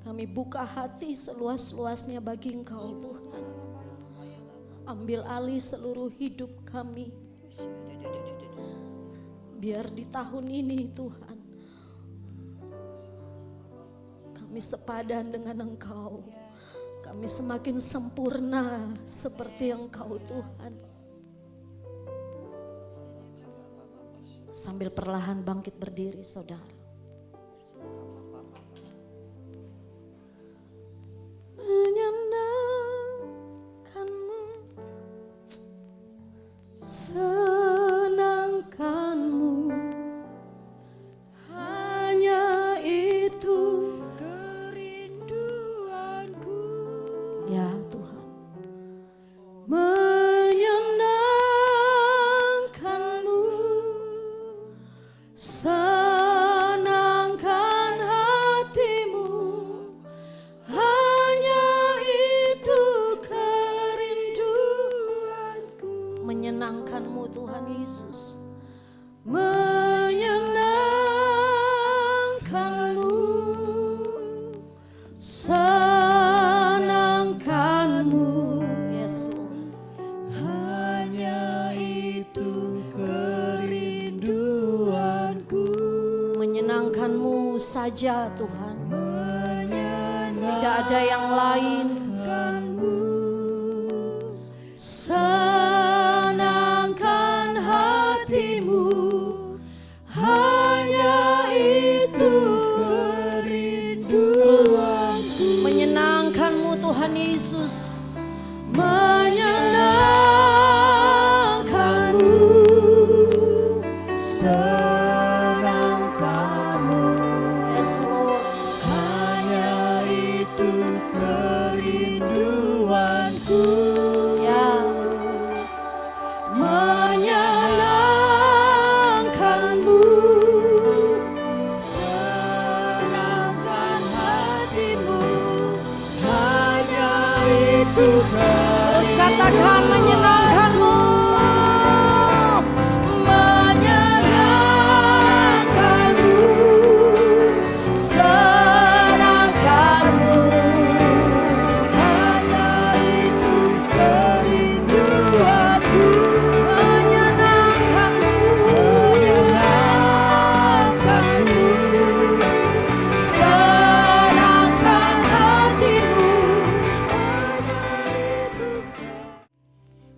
Kami buka hati seluas-luasnya bagi Engkau Tuhan. Ambil alih seluruh hidup kami. Biar di tahun ini Tuhan, kami sepadan dengan Engkau. Kami semakin sempurna seperti Engkau Tuhan. Sambil perlahan bangkit berdiri saudara. Menyenangkanmu, senangkanmu, hanya itu kerinduanku. Ya Tuhan, menyenangkanmu, senangkan hatimu, hanya itu kerinduanku. Menyenangkanmu Tuhan Yesus, menyenangkanmu, senangkanmu. Yes Lord. Hanya itu kerinduanku. Menyenangkanmu saja Tuhan. Tidak ada yang lain. Senangkan hatimu, hanya itu kerinduanku. Menyenangkanmu Tuhan Yesus, menyenangkanmu, Senangkanmu, yes Lord. hanya itu kerinduanku. Ya, menyenangkanmu, Senangkan hatimu, hanya itu terus katakan menyenangkanmu, menyenangkanmu, senangkanmu, hanya itu kerinduanku. menyenangkanmu, Menyenangkanmu, senangkan hatimu.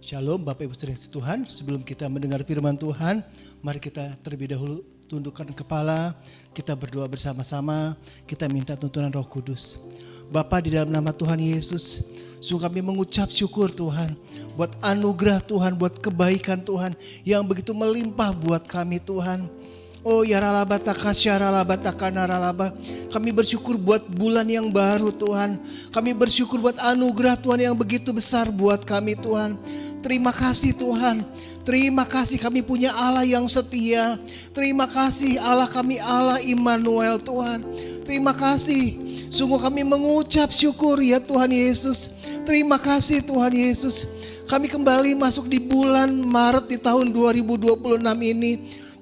Shalom Bapak Ibu Saudara Tuhan, sebelum kita mendengar firman Tuhan, mari kita terlebih dahulu tundukkan kepala, kita berdoa bersama-sama, kita minta tuntunan Roh Kudus. Bapa, di dalam nama Tuhan Yesus, sungguh kami mengucap syukur Tuhan, buat anugerah Tuhan, buat kebaikan Tuhan yang begitu melimpah buat kami Tuhan. Oh ya ralaba takasya ralaba takana ralaba. Kami bersyukur buat bulan yang baru Tuhan. Kami bersyukur buat anugerah Tuhan yang begitu besar buat kami Tuhan. Terima kasih Tuhan. Terima kasih kami punya Allah yang setia. Terima kasih Allah kami Allah Immanuel Tuhan. Terima kasih. Sungguh kami mengucap syukur ya Tuhan Yesus. Terima kasih Tuhan Yesus. Kami kembali masuk di bulan Maret di tahun 2026 ini.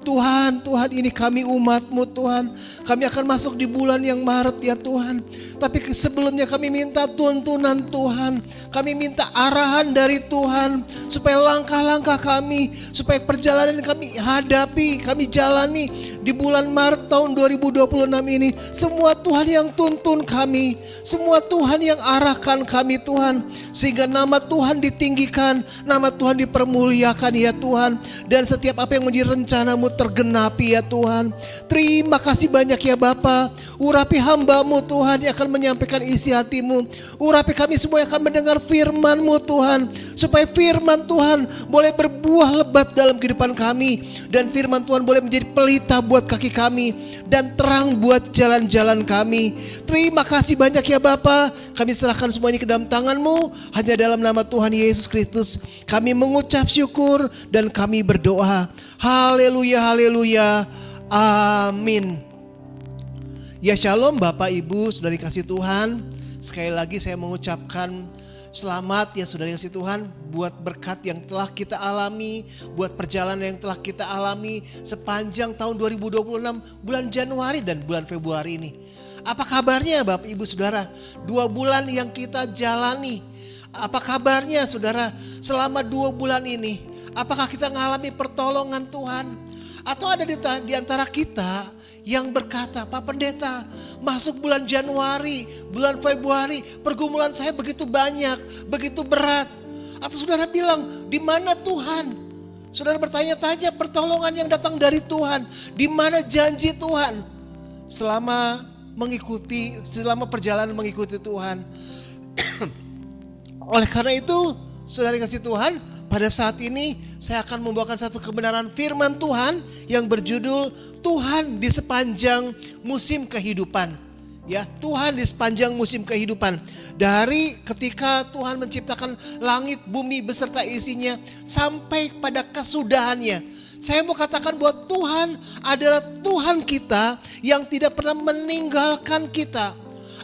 Tuhan, ini kami umat-Mu Tuhan. Kami akan masuk di bulan yang Maret ya Tuhan. Tapi sebelumnya kami minta tuntunan Tuhan. Kami minta arahan dari Tuhan. Supaya langkah-langkah kami, supaya perjalanan yang kami hadapi, kami jalani di bulan Maret tahun 2026 ini. Semua Tuhan yang tuntun kami. Semua Tuhan yang arahkan kami Tuhan. Sehingga nama Tuhan ditinggikan, nama Tuhan dipermuliakan ya Tuhan. Dan setiap apa yang menjadi rencana-Mu tergenapi ya Tuhan. Terima kasih banyak ya Bapa. Urapi hamba-Mu Tuhan yang akan menyampaikan isi hati-Mu. Urapi kami semua yang akan mendengar firman-Mu Tuhan. Supaya firman Tuhan boleh berbuah lebat dalam kehidupan kami. Dan firman Tuhan boleh menjadi pelita buat kaki kami. Dan terang buat jalan-jalan kami. Terima kasih banyak ya Bapa. Kami serahkan semua ini ke dalam tangan-Mu. Hanya dalam nama Tuhan Yesus Kristus kami mengucap syukur dan kami berdoa. Haleluya, haleluya, amin. Ya shalom Bapak Ibu saudari kasih Tuhan. Sekali lagi saya mengucapkan selamat ya saudari kasih Tuhan. Buat berkat yang telah kita alami. Buat perjalanan yang telah kita alami sepanjang tahun 2026 bulan Januari dan bulan Februari ini. Apa kabarnya Bapak Ibu Saudara? 2 bulan yang kita jalani. Apa kabarnya saudara selama 2 bulan ini? Apakah kita mengalami pertolongan Tuhan? Atau ada di antara kita yang berkata, Pak Pendeta, masuk bulan Januari, bulan Februari, pergumulan saya begitu banyak, begitu berat. Atau saudara bilang, di mana Tuhan? Saudara bertanya-tanya pertolongan yang datang dari Tuhan. Di mana janji Tuhan? Selama perjalanan mengikuti Tuhan. Oleh karena itu, saudara kasih Tuhan, pada saat ini saya akan membawakan satu kebenaran firman Tuhan yang berjudul Tuhan di sepanjang musim kehidupan. Ya, Tuhan di sepanjang musim kehidupan. Dari ketika Tuhan menciptakan langit, bumi beserta isinya sampai pada kesudahannya. Saya mau katakan bahwa Tuhan adalah Tuhan kita yang tidak pernah meninggalkan kita.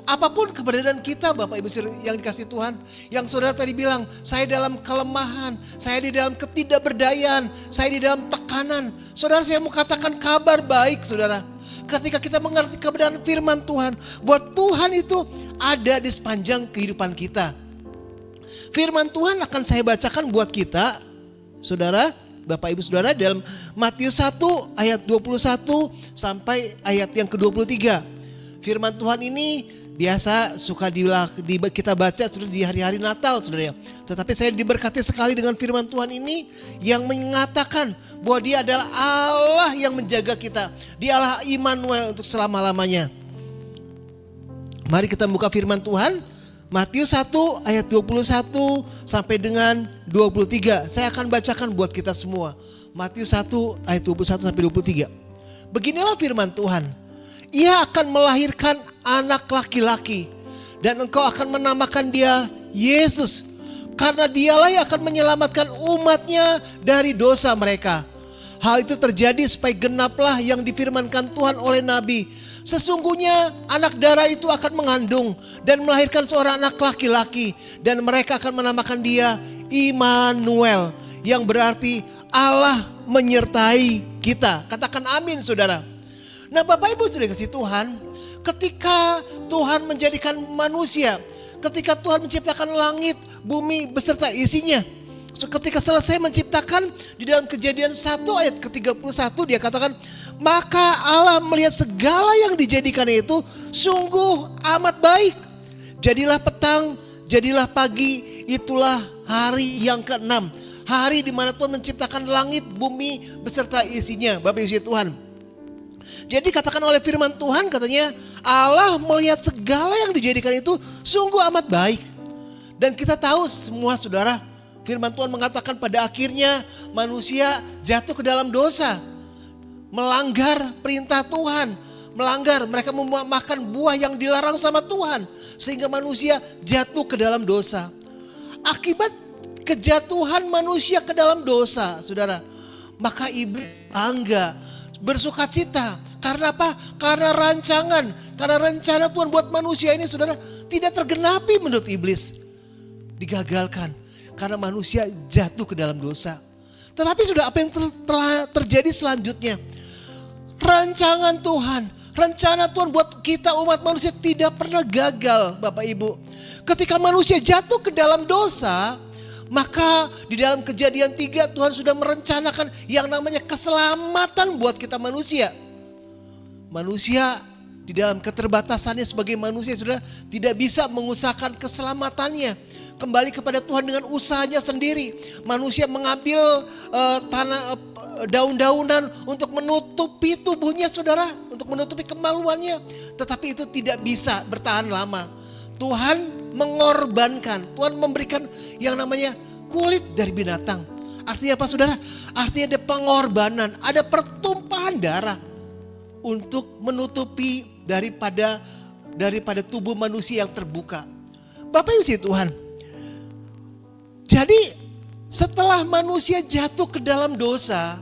Apapun keberadaan kita Bapak Ibu yang dikasih Tuhan. Yang saudara tadi bilang, saya dalam kelemahan, saya di dalam ketidakberdayaan, saya di dalam tekanan. Saudara, saya mau katakan kabar baik saudara. Ketika kita mengerti kebenaran firman Tuhan, bahwa Tuhan itu ada di sepanjang kehidupan kita. Firman Tuhan akan saya bacakan buat kita, saudara, Bapak Ibu Saudara, dalam Matius 1 ayat 21 sampai ayat yang ke-23. Firman Tuhan ini biasa suka kita baca sudah di hari-hari Natal saudara ya. Tetapi saya diberkati sekali dengan firman Tuhan ini yang mengatakan bahwa Dia adalah Allah yang menjaga kita. Dia Allah Immanuel untuk selama-lamanya. Mari kita buka firman Tuhan. Matius 1 ayat 21 sampai dengan 23. Saya akan bacakan buat kita semua. Matius 1 ayat 21 sampai 23. Beginilah firman Tuhan. Ia akan melahirkan anak laki-laki dan engkau akan menamakan dia Yesus. Karena dialah yang akan menyelamatkan umatnya dari dosa mereka. Hal itu terjadi supaya genaplah yang difirmankan Tuhan oleh Nabi. Sesungguhnya anak darah itu akan mengandung dan melahirkan seorang anak laki-laki. Dan mereka akan menamakan dia Immanuel. Yang berarti Allah menyertai kita. Katakan amin saudara. Nah Bapak Ibu sudah kasih Tuhan, ketika Tuhan menjadikan manusia, ketika Tuhan menciptakan langit, bumi beserta isinya. Ketika selesai menciptakan, di dalam Kejadian 1 ayat ke-31 dia katakan, maka Allah melihat segala yang dijadikan itu sungguh amat baik. Jadilah petang, jadilah pagi, itulah hari yang ke-6. Hari di mana Tuhan menciptakan langit, bumi beserta isinya. Bapak Ibu Tuhan. Jadi katakan oleh firman Tuhan katanya Allah melihat segala yang dijadikan itu sungguh amat baik. Dan kita tahu semua saudara, firman Tuhan mengatakan pada akhirnya manusia jatuh ke dalam dosa. Melanggar perintah Tuhan. Melanggar, mereka memakan buah yang dilarang sama Tuhan. Sehingga manusia jatuh ke dalam dosa. Akibat kejatuhan manusia ke dalam dosa saudara. Maka iblis bangga, bersukacita Karena apa? Karena rencana Tuhan buat manusia ini saudara tidak tergenapi menurut iblis. Digagalkan karena manusia jatuh ke dalam dosa. Tetapi sudah apa yang telah terjadi selanjutnya? Rencana Tuhan buat kita umat manusia tidak pernah gagal, Bapak Ibu. Ketika manusia jatuh ke dalam dosa, maka di dalam Kejadian 3 Tuhan sudah merencanakan yang namanya keselamatan buat kita manusia. Manusia di dalam keterbatasannya sebagai manusia sudah tidak bisa mengusahakan keselamatannya. Kembali kepada Tuhan dengan usahanya sendiri. Manusia mengambil daun-daunan untuk menutupi tubuhnya saudara. Untuk menutupi kemaluannya. Tetapi itu tidak bisa bertahan lama. Tuhan mengorbankan. Tuhan memberikan yang namanya kulit dari binatang. Artinya apa saudara? Artinya ada pengorbanan. Ada pertumpahan darah. Untuk menutupi daripada tubuh manusia yang terbuka. Bapak Ibu Tuhan. Jadi setelah manusia jatuh ke dalam dosa,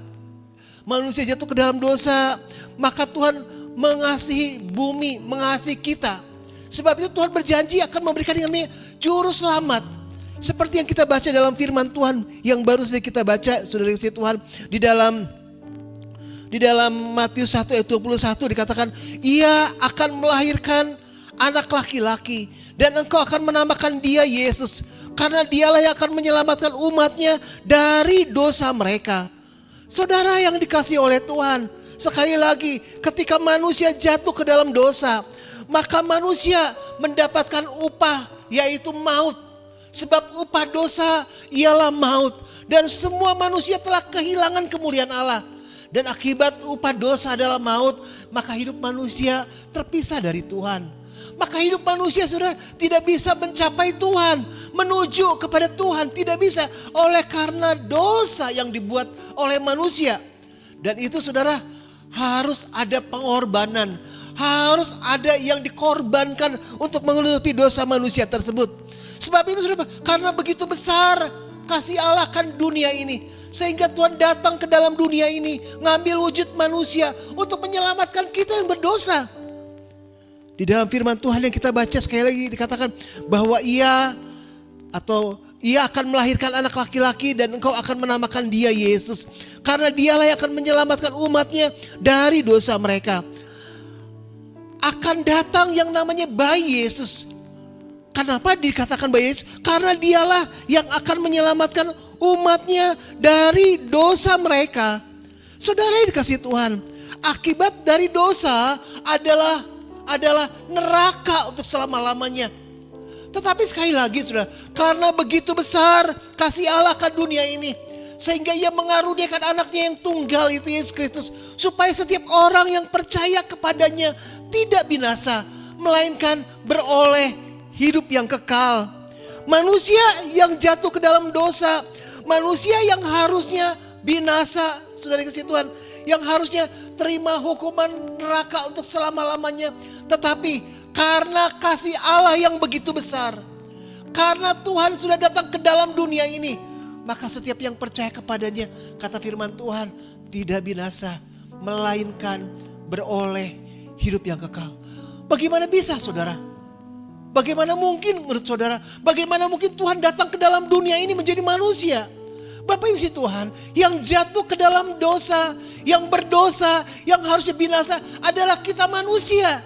maka Tuhan mengasihi bumi, mengasihi kita. Sebab itu Tuhan berjanji akan memberikan yang namanya juru selamat. Seperti yang kita baca dalam firman Tuhan yang baru saja kita baca, saudara kasih Tuhan, di dalam Matius 1 ayat 21 dikatakan, ia akan melahirkan anak laki-laki dan engkau akan menamakan dia Yesus. Karena dialah yang akan menyelamatkan umatnya dari dosa mereka. Saudara yang dikasihi oleh Tuhan, sekali lagi ketika manusia jatuh ke dalam dosa, maka manusia mendapatkan upah yaitu maut. Sebab upah dosa ialah maut. Dan semua manusia telah kehilangan kemuliaan Allah. Dan akibat upah dosa adalah maut, maka hidup manusia terpisah dari Tuhan. Maka hidup manusia sudah tidak bisa mencapai Tuhan, menuju kepada Tuhan, tidak bisa oleh karena dosa yang dibuat oleh manusia. Dan itu saudara harus ada pengorbanan, harus ada yang dikorbankan untuk menutupi dosa manusia tersebut. Sebab itu saudara, karena begitu besar kasih Allah akan dunia ini, sehingga Tuhan datang ke dalam dunia ini, ngambil wujud manusia untuk menyelamatkan kita yang berdosa. Di dalam firman Tuhan yang kita baca sekali lagi dikatakan bahwa ia akan melahirkan anak laki-laki dan engkau akan menamakan dia Yesus. Karena dialah yang akan menyelamatkan umatnya dari dosa mereka. Akan datang yang namanya bayi Yesus. Kenapa dikatakan bayi Yesus? Karena dialah yang akan menyelamatkan umatnya dari dosa mereka. Saudara yang dikasihi Tuhan, akibat dari dosa adalah neraka untuk selama-lamanya. Tetapi sekali lagi saudara, karena begitu besar kasih Allah akan dunia ini, sehingga ia mengaruniakan anaknya yang tunggal itu Yesus Kristus, supaya setiap orang yang percaya kepadanya tidak binasa, melainkan beroleh hidup yang kekal. Manusia yang jatuh ke dalam dosa, manusia yang harusnya binasa, saudara kasih Tuhan, yang harusnya terima hukuman neraka untuk selama-lamanya. Tetapi karena kasih Allah yang begitu besar, karena Tuhan sudah datang ke dalam dunia ini, maka setiap yang percaya kepadanya, kata firman Tuhan, tidak binasa, melainkan beroleh hidup yang kekal. Bagaimana bisa saudara? Bagaimana mungkin menurut saudara? Bagaimana mungkin Tuhan datang ke dalam dunia ini menjadi manusia? Bapak Ibu Tuhan, yang jatuh ke dalam dosa, yang berdosa, yang harusnya binasa adalah kita manusia.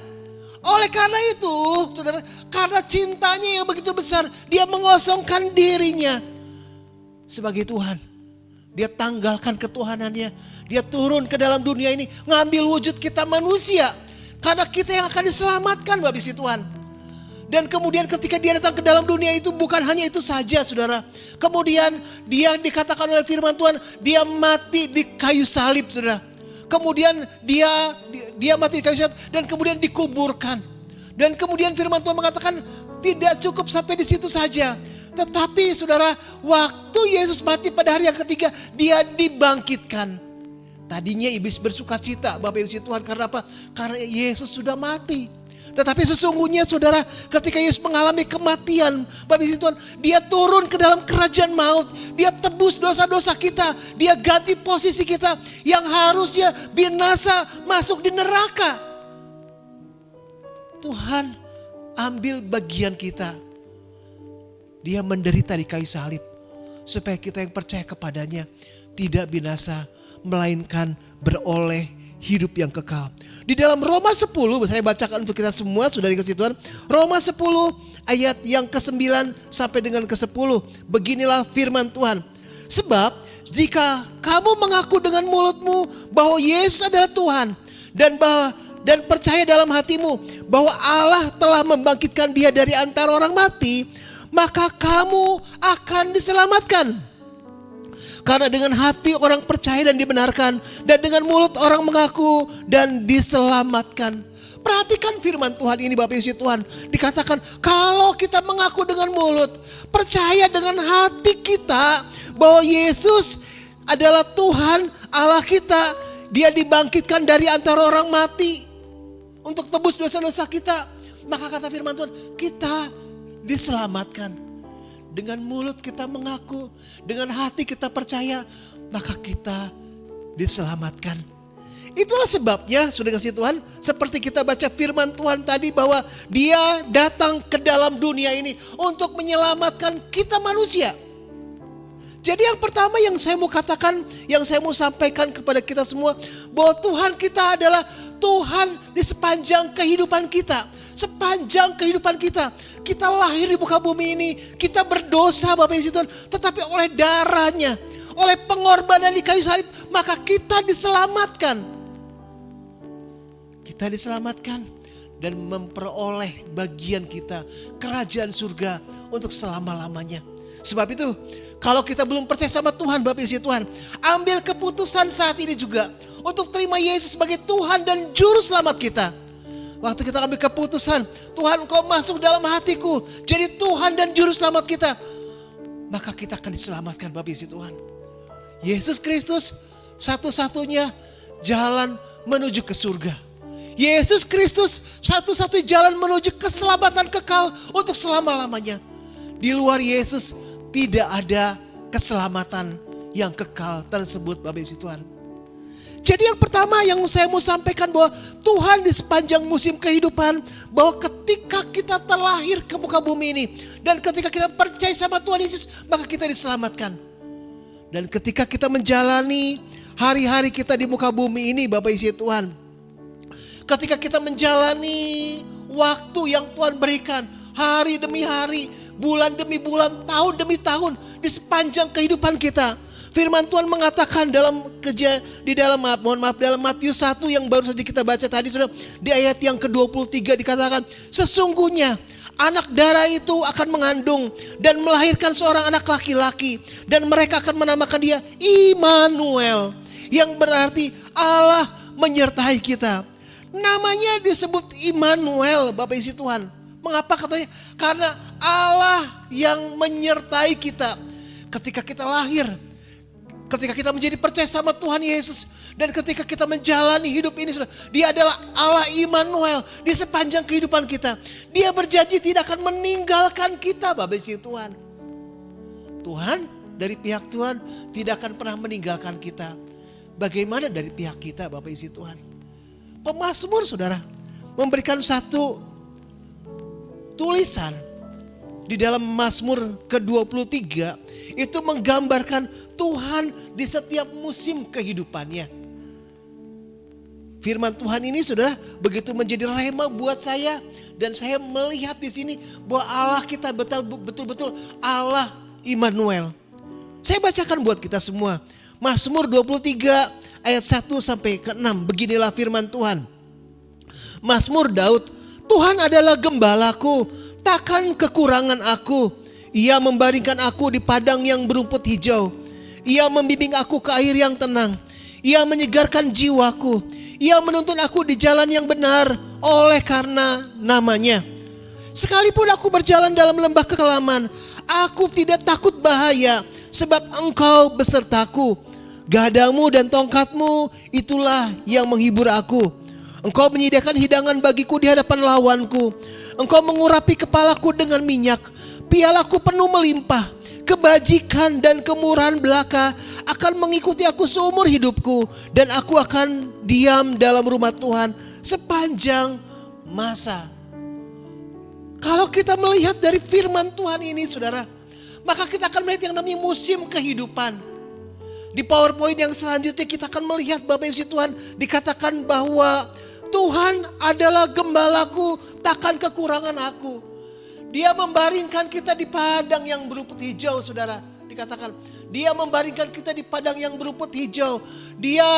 Oleh karena itu, saudara, karena cintanya yang begitu besar, dia mengosongkan dirinya sebagai Tuhan. Dia tanggalkan ketuhanannya, dia turun ke dalam dunia ini, ngambil wujud kita manusia. Karena kita yang akan diselamatkan, Bapak Ibu Tuhan. Dan kemudian ketika dia datang ke dalam dunia itu, bukan hanya itu saja saudara. Kemudian dia dikatakan oleh firman Tuhan, dia mati di kayu salib saudara. Kemudian dia mati di kayu salib dan kemudian dikuburkan. Dan kemudian firman Tuhan mengatakan tidak cukup sampai di situ saja. Tetapi saudara, waktu Yesus mati pada hari yang ketiga, dia dibangkitkan. Tadinya iblis bersuka cita, Bapak Ibu Tuhan, karena apa? Karena Yesus sudah mati. Tetapi sesungguhnya saudara, ketika Yesus mengalami kematian, Bapak Ibu Tuhan, dia turun ke dalam kerajaan maut. Dia tebus dosa-dosa kita. Dia ganti posisi kita yang harusnya binasa masuk di neraka. Tuhan ambil bagian kita. Dia menderita di kayu salib supaya kita yang percaya kepadanya tidak binasa, melainkan beroleh hidup yang kekal. Di dalam Roma 10, saya bacakan untuk kita semua, sudah dikasih Tuhan. Roma 10 ayat yang ke-9 sampai dengan ke-10. Beginilah firman Tuhan. Sebab jika kamu mengaku dengan mulutmu bahwa Yesus adalah Tuhan dan percaya dalam hatimu bahwa Allah telah membangkitkan dia dari antara orang mati, maka kamu akan diselamatkan. Karena dengan hati orang percaya dan dibenarkan, dan dengan mulut orang mengaku dan diselamatkan. Perhatikan firman Tuhan ini Bapak Ibu Tuhan. Dikatakan kalau kita mengaku dengan mulut, percaya dengan hati kita bahwa Yesus adalah Tuhan Allah kita. Dia dibangkitkan dari antara orang mati untuk tebus dosa-dosa kita. Maka kata firman Tuhan, kita diselamatkan. Dengan mulut kita mengaku, dengan hati kita percaya, maka kita diselamatkan. Itulah sebabnya, sudah kasih Tuhan, seperti kita baca firman Tuhan tadi bahwa dia datang ke dalam dunia ini untuk menyelamatkan kita manusia. Jadi yang pertama yang saya mau katakan, yang saya mau sampaikan kepada kita semua, bahwa Tuhan kita adalah Tuhan di sepanjang kehidupan kita. Sepanjang kehidupan kita. Kita lahir di muka bumi ini, kita berdosa Bapak Ibu Tuhan. Tetapi oleh darahnya, oleh pengorbanan di kayu salib, maka kita diselamatkan. Kita diselamatkan dan memperoleh bagian kita, kerajaan surga untuk selama-lamanya. Sebab itu, kalau kita belum percaya sama Tuhan, Bapak Ibu Tuhan, ambil keputusan saat ini juga untuk terima Yesus sebagai Tuhan dan Juru Selamat kita. Waktu kita ambil keputusan, Tuhan Engkau masuk dalam hatiku, jadi Tuhan dan Juru Selamat kita, maka kita akan diselamatkan Bapak Ibu Tuhan. Yesus Kristus satu-satunya jalan menuju ke surga. Yesus Kristus satu-satunya jalan menuju keselamatan kekal untuk selama-lamanya. Di luar Yesus tidak ada keselamatan yang kekal tersebut Bapak Ibu Tuhan. Jadi yang pertama yang saya mau sampaikan bahwa Tuhan di sepanjang musim kehidupan, bahwa ketika kita terlahir ke muka bumi ini dan ketika kita percaya sama Tuhan Yesus, maka kita diselamatkan. Dan ketika kita menjalani hari-hari kita di muka bumi ini Bapak Ibu Tuhan, ketika kita menjalani waktu yang Tuhan berikan hari demi hari, bulan demi bulan, tahun demi tahun di sepanjang kehidupan kita. Firman Tuhan mengatakan dalam Matius 1 yang baru saja kita baca tadi, sudah di ayat yang ke-23 dikatakan, sesungguhnya anak darah itu akan mengandung dan melahirkan seorang anak laki-laki, dan mereka akan menamakan dia Immanuel, yang berarti Allah menyertai kita. Namanya disebut Immanuel Bapak Ibu Tuhan. Mengapa katanya? Karena Allah yang menyertai kita ketika kita lahir. Ketika kita menjadi percaya sama Tuhan Yesus. Dan ketika kita menjalani hidup ini, dia adalah Allah Immanuel di sepanjang kehidupan kita. Dia berjanji tidak akan meninggalkan kita Bapak Ibu Tuhan. Tuhan dari pihak Tuhan tidak akan pernah meninggalkan kita. Bagaimana dari pihak kita Bapak Ibu Tuhan? Pemazmur saudara memberikan satu tulisan di dalam Mazmur ke-23 itu menggambarkan Tuhan di setiap musim kehidupannya. Firman Tuhan ini saudara begitu menjadi rema buat saya, dan saya melihat di sini bahwa Allah kita betul-betul Allah Immanuel. Saya bacakan buat kita semua. Mazmur 23 ayat 1 sampai ke 6. Beginilah firman Tuhan. Mazmur Daud, Tuhan adalah gembalaku, takkan kekurangan aku. Ia membaringkan aku di padang yang berumput hijau. Ia membimbing aku ke air yang tenang. Ia menyegarkan jiwaku. Ia menuntun aku di jalan yang benar oleh karena namanya. Sekalipun aku berjalan dalam lembah kekelaman, aku tidak takut bahaya, sebab Engkau besertaku. Gadamu dan tongkatmu itulah yang menghibur aku. Engkau menyediakan hidangan bagiku di hadapan lawanku. Engkau mengurapi kepalaku dengan minyak. Pialaku penuh melimpah. Kebajikan dan kemurahan belaka akan mengikuti aku seumur hidupku. Dan aku akan diam dalam rumah Tuhan sepanjang masa. Kalau kita melihat dari firman Tuhan ini saudara, maka kita akan melihat yang namanya musim kehidupan. Di PowerPoint yang selanjutnya kita akan melihat Bapak Ibu Tuhan dikatakan bahwa Tuhan adalah gembalaku, takkan kekurangan aku. Dia membaringkan kita di padang yang berumput hijau saudara. Dikatakan dia membaringkan kita di padang yang berumput hijau. Dia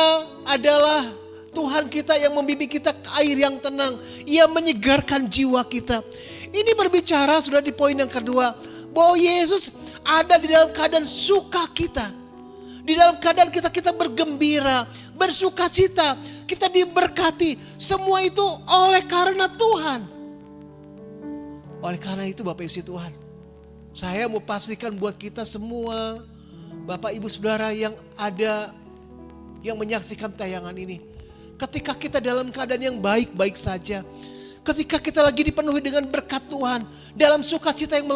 adalah Tuhan kita yang membimbing kita ke air yang tenang. Ia menyegarkan jiwa kita. Ini berbicara sudah di poin yang kedua, bahwa Yesus ada di dalam keadaan sukacita. Di dalam keadaan kita bergembira, bersukacita, kita diberkati. Semua itu oleh karena Tuhan. Oleh karena itu Bapak Ibu Tuhan, saya mau pastikan buat kita semua, Bapak Ibu Saudara yang ada, yang menyaksikan tayangan ini. Ketika kita dalam keadaan yang baik-baik saja, ketika kita lagi dipenuhi dengan berkat Tuhan, dalam sukacita yang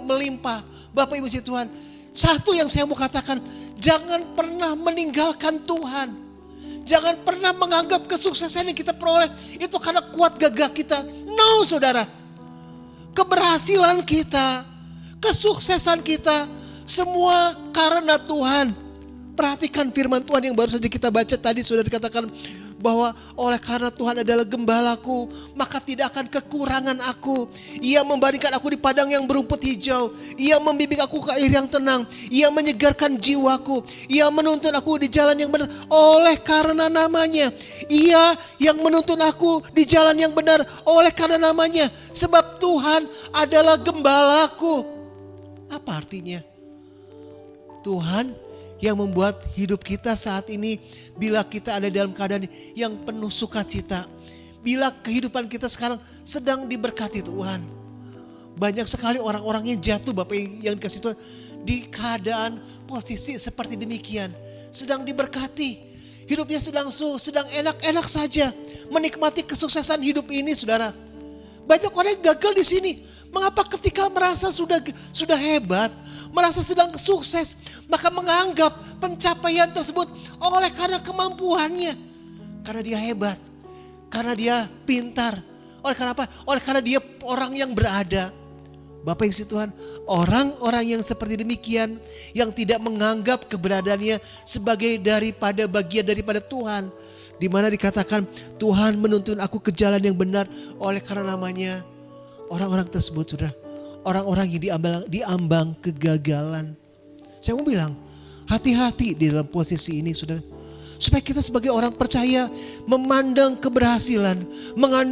melimpah, Bapak Ibu Tuhan, satu yang saya mau katakan, jangan pernah meninggalkan Tuhan. Jangan pernah menganggap kesuksesan yang kita peroleh itu karena kuat gagah kita. No saudara, keberhasilan kita, kesuksesan kita, semua karena Tuhan. Perhatikan firman Tuhan yang baru saja kita baca tadi, sudah dikatakan bahwa oleh karena Tuhan adalah gembalaku, maka tidak akan kekurangan aku. Ia membaringkan aku di padang yang berumput hijau. Ia membimbing aku ke air yang tenang. Ia menyegarkan jiwaku. Ia menuntun aku di jalan yang benar oleh karena namanya. Ia yang menuntun aku di jalan yang benar oleh karena namanya. Sebab Tuhan adalah gembalaku. Apa artinya? Tuhan yang membuat hidup kita saat ini, bila kita ada dalam keadaan yang penuh sukacita, bila kehidupan kita sekarang sedang diberkati Tuhan. Banyak sekali orang-orang yang jatuh Bapak yang dikasih Tuhan di keadaan posisi seperti demikian, sedang diberkati, hidupnya sedang enak-enak saja, menikmati kesuksesan hidup ini saudara. Banyak orang yang gagal di sini. Mengapa ketika merasa sudah hebat, merasa sedang sukses, maka menganggap pencapaian tersebut oleh karena kemampuannya. Karena dia hebat, karena dia pintar. Oleh karena apa? Oleh karena dia orang yang berada. Bapak Yesus Tuhan, orang-orang yang seperti demikian, yang tidak menganggap keberadaannya sebagai bagian daripada Tuhan. Di mana dikatakan Tuhan menuntun aku ke jalan yang benar oleh karena namanya. Orang-orang tersebut sudah orang-orang yang diambang kegagalan. Saya mau bilang, hati-hati di dalam posisi ini saudara. Supaya kita sebagai orang percaya memandang keberhasilan,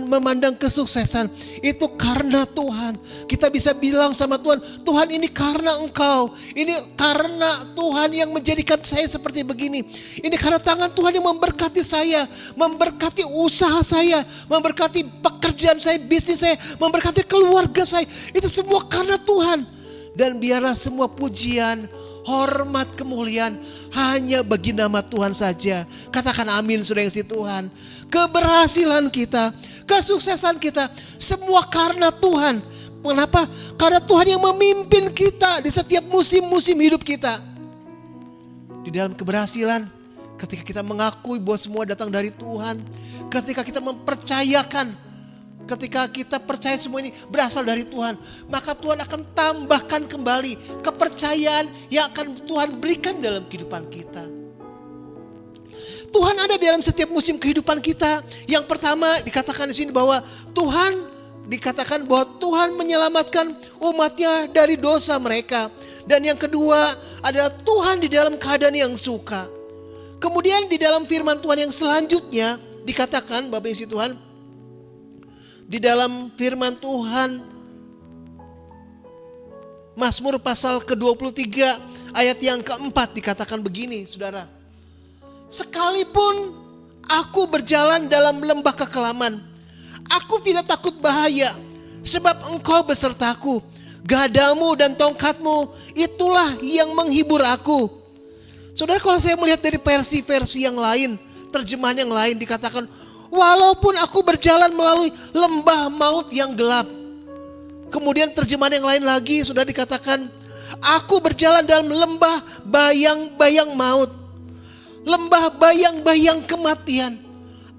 memandang kesuksesan itu karena Tuhan. Kita bisa bilang sama Tuhan, Tuhan ini karena Engkau. Ini karena Tuhan yang menjadikan saya seperti begini. Ini karena tangan Tuhan yang memberkati saya, memberkati usaha saya, memberkati pekerjaan saya, bisnis saya, memberkati keluarga saya. Itu semua karena Tuhan. Dan biarlah semua pujian, hormat, kemuliaan hanya bagi nama Tuhan saja. Katakan amin saudara yang kasih Tuhan. Keberhasilan kita, kesuksesan kita, semua karena Tuhan. Kenapa? Karena Tuhan yang memimpin kita di setiap musim-musim hidup kita. Di dalam keberhasilan, ketika kita mengakui bahwa semua datang dari Tuhan. Ketika kita mempercayakan, ketika kita percaya semua ini berasal dari Tuhan, maka Tuhan akan tambahkan kembali kepercayaan yang akan Tuhan berikan dalam kehidupan kita. Tuhan ada dalam setiap musim kehidupan kita. Yang pertama dikatakan di sini bahwa dikatakan bahwa Tuhan menyelamatkan umatnya dari dosa mereka. Dan yang kedua adalah Tuhan di dalam keadaan yang suka. Kemudian di dalam firman Tuhan yang selanjutnya dikatakan Bapak Yesus Tuhan, di dalam firman Tuhan Mazmur pasal ke-23 ayat yang keempat dikatakan begini saudara. Sekalipun aku berjalan dalam lembah kekelaman, aku tidak takut bahaya, sebab Engkau besertaku. Gadamu dan tongkatmu itulah yang menghibur aku. Saudara, kalau saya melihat dari versi-versi yang lain, terjemahan yang lain dikatakan, Walaupun aku berjalan melalui lembah maut yang gelap. Kemudian terjemahan yang lain lagi sudah dikatakan, aku berjalan dalam lembah bayang-bayang maut. Lembah bayang-bayang kematian.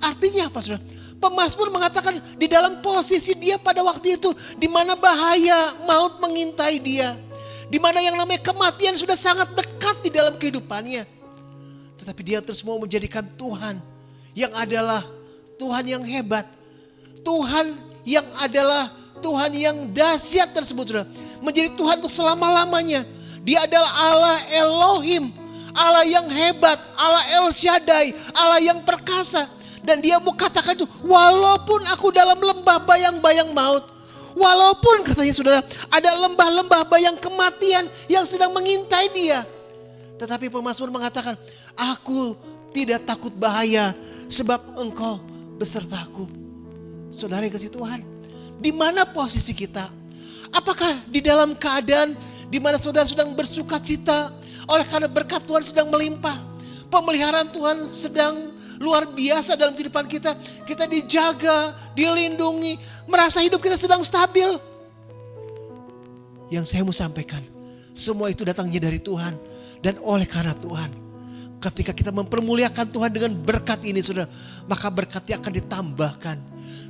Artinya apa saudara? Pemazmur mengatakan di dalam posisi dia pada waktu itu, di mana bahaya maut mengintai dia, di mana yang namanya kematian sudah sangat dekat di dalam kehidupannya. Tetapi dia terus mau menjadikan Tuhan yang adalah Tuhan yang hebat, Tuhan yang adalah Tuhan yang dahsyat tersebut saudara, menjadi Tuhan untuk selama-lamanya. Dia adalah Allah Elohim, Allah yang hebat, Allah El Shaddai, Allah yang perkasa. Dan dia mau katakan itu, walaupun aku dalam lembah bayang-bayang maut, walaupun katanya saudara ada lembah-lembah bayang kematian yang sedang mengintai dia. Tetapi pemazmur mengatakan, aku tidak takut bahaya sebab engkau besertaku. Saudara yang kasih Tuhan, di mana posisi kita? Apakah di dalam keadaan di mana saudara sedang bersuka cita oleh karena berkat Tuhan sedang melimpah, pemeliharaan Tuhan sedang luar biasa dalam kehidupan kita. Kita dijaga, dilindungi, merasa hidup kita sedang stabil. Yang saya mau sampaikan, semua itu datangnya dari Tuhan. Dan oleh karena Tuhan, ketika kita mempermuliakan Tuhan dengan berkat ini saudara, maka berkatnya akan ditambahkan.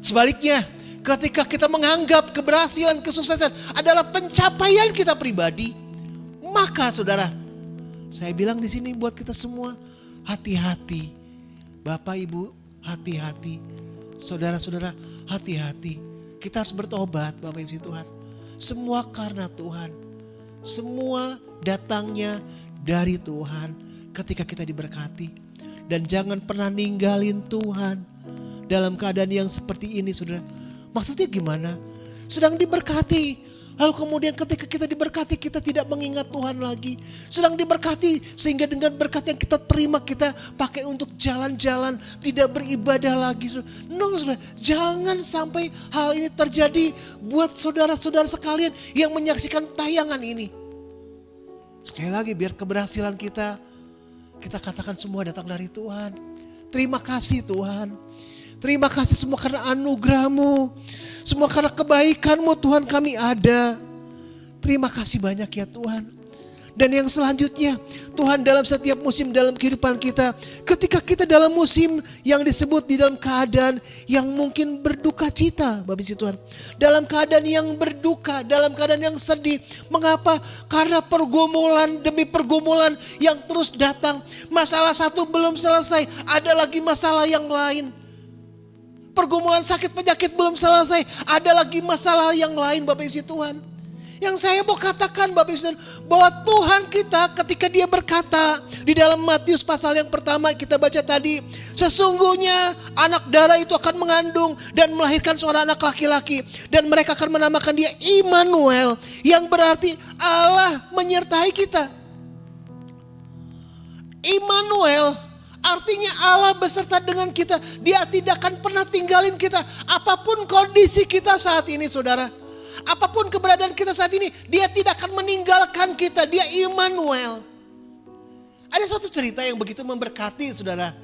Sebaliknya, ketika kita menganggap keberhasilan, kesuksesan adalah pencapaian kita pribadi, maka saudara, saya bilang di sini buat kita semua, hati-hati. Bapak Ibu, hati-hati. Saudara-saudara, hati-hati. Kita harus bertobat Bapak Ibu Tuhan. Semua karena Tuhan. Semua datangnya dari Tuhan ketika kita diberkati. Dan jangan pernah ninggalin Tuhan dalam keadaan yang seperti ini saudara. Maksudnya gimana? Sedang diberkati. Lalu kemudian ketika kita diberkati, kita tidak mengingat Tuhan lagi. Sedang diberkati sehingga dengan berkat yang kita terima, kita pakai untuk jalan-jalan, tidak beribadah lagi. No, saudara, jangan sampai hal ini terjadi buat saudara-saudara sekalian yang menyaksikan tayangan ini. Sekali lagi, biar keberhasilan kita katakan semua datang dari Tuhan. Terima kasih Tuhan. Terima kasih semua karena anugerah-Mu. Semua karena kebaikan-Mu Tuhan kami ada. Terima kasih banyak ya Tuhan. Dan yang selanjutnya, Tuhan dalam setiap musim dalam kehidupan kita, ketika kita dalam musim yang disebut di dalam keadaan yang mungkin berduka cita, Bapak Ibu Tuhan. Dalam keadaan yang berduka, dalam keadaan yang sedih. Mengapa? Karena pergumulan demi pergumulan yang terus datang. Masalah satu belum selesai, ada lagi masalah yang lain. Pergumulan sakit penyakit belum selesai, ada lagi masalah yang lain Bapak Ibu Tuhan. Yang saya mau katakan Bapak Ibu Tuhan, bahwa Tuhan kita ketika dia berkata di dalam Matius pasal yang pertama kita baca tadi, sesungguhnya anak darah itu akan mengandung dan melahirkan seorang anak laki-laki, dan mereka akan menamakan dia Immanuel, yang berarti Allah menyertai kita. Immanuel artinya Allah beserta dengan kita. Dia tidak akan pernah tinggalin kita. Apapun kondisi kita saat ini saudara. Apapun keberadaan kita saat ini. Dia tidak akan meninggalkan kita. Dia Immanuel. Ada satu cerita yang begitu memberkati saudara.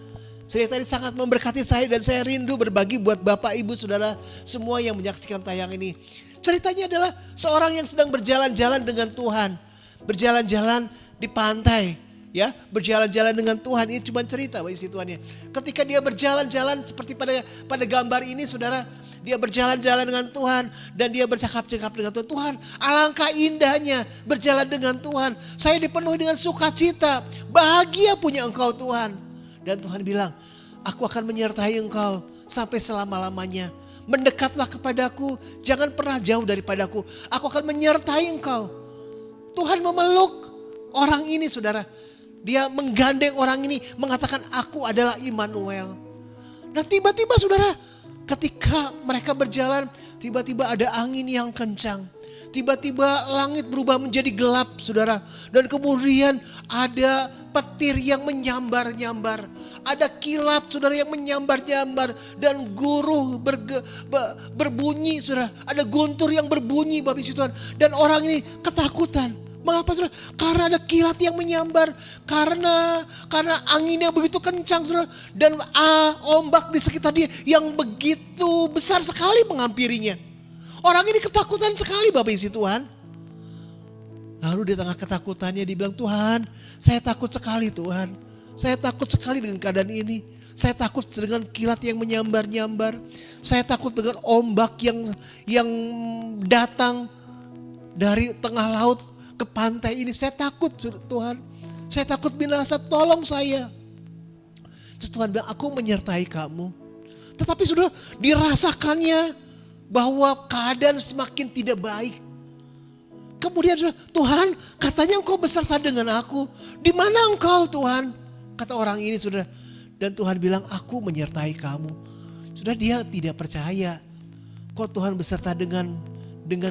Cerita ini sangat memberkati saya dan saya rindu berbagi buat Bapak Ibu saudara. Semua yang menyaksikan tayang ini. Ceritanya adalah seorang yang sedang berjalan-jalan dengan Tuhan. Berjalan-jalan di pantai. Ya, berjalan-jalan dengan Tuhan, ini cuma cerita Bapak Ibu Tuhan ya. Ketika dia berjalan-jalan seperti pada gambar ini saudara, dia berjalan-jalan dengan Tuhan dan dia bercakap-cakap dengan Tuhan. Tuhan, alangkah indahnya berjalan dengan Tuhan. Saya dipenuhi dengan sukacita, bahagia punya Engkau Tuhan. Dan Tuhan bilang, aku akan menyertai Engkau sampai selama-lamanya. Mendekatlah kepadaku, jangan pernah jauh daripadaku. Aku akan menyertai Engkau. Tuhan memeluk orang ini saudara. Dia menggandeng orang ini, mengatakan aku adalah Immanuel. Nah tiba-tiba saudara, ketika mereka berjalan, tiba-tiba ada angin yang kencang. Tiba-tiba langit berubah menjadi gelap saudara. Dan kemudian ada petir yang menyambar-nyambar. Ada kilat saudara yang menyambar-nyambar. Dan guruh berbunyi saudara. Ada guntur yang berbunyi Bapak Ibu Tuhan. Dan orang ini ketakutan. Mengapa saudara? Karena ada kilat yang menyambar. Karena anginnya begitu kencang saudara. Dan ombak di sekitar dia yang begitu besar sekali menghampirinya. Orang ini ketakutan sekali Bapak isi Tuhan. Lalu di tengah ketakutannya dia bilang, Tuhan saya takut sekali Tuhan. Saya takut sekali dengan keadaan ini. Saya takut dengan kilat yang menyambar-nyambar. Saya takut dengan ombak yang datang dari tengah laut ke pantai ini. Saya takut Tuhan. Saya takut binasa, tolong saya. Terus Tuhan bilang, aku menyertai kamu. Tetapi sudah dirasakannya bahwa keadaan semakin tidak baik. Kemudian Tuhan katanya engkau beserta dengan aku. Di mana engkau Tuhan? Kata orang ini saudara. Dan Tuhan bilang aku menyertai kamu. Sudah dia tidak percaya. Kok Tuhan beserta dengan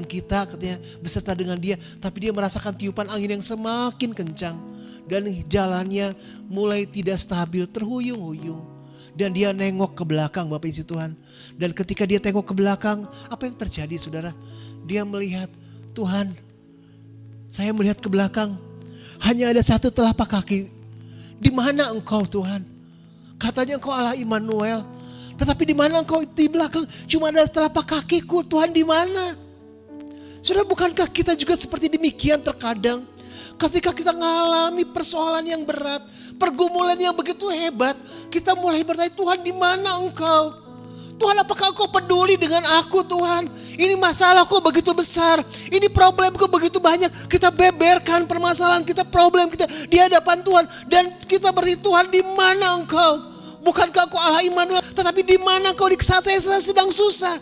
kita katanya. Beserta dengan dia. Tapi dia merasakan tiupan angin yang semakin kencang. Dan jalannya mulai tidak stabil, terhuyung-huyung. Dan dia nengok ke belakang Bapak isi Tuhan. Dan ketika dia tengok ke belakang, apa yang terjadi saudara? Dia melihat, Tuhan saya melihat ke belakang, hanya ada satu telapak kaki. Di mana engkau Tuhan? Katanya engkau Allah Immanuel. Tetapi di mana engkau di belakang? Cuma ada telapak kakiku, Tuhan di mana? Saudara, bukankah kita juga seperti demikian terkadang? Ketika kita mengalami persoalan yang berat, pergumulan yang begitu hebat, kita mulai bertanya, Tuhan di mana engkau? Tuhan apakah engkau peduli dengan aku Tuhan? Ini masalahku begitu besar, ini problemku begitu banyak. Kita beberkan permasalahan kita, problem kita di hadapan Tuhan. Dan kita bertanya, Tuhan di mana engkau? Bukankah engkau Allah Immanuel? Tetapi di mana engkau di saat saya sedang susah?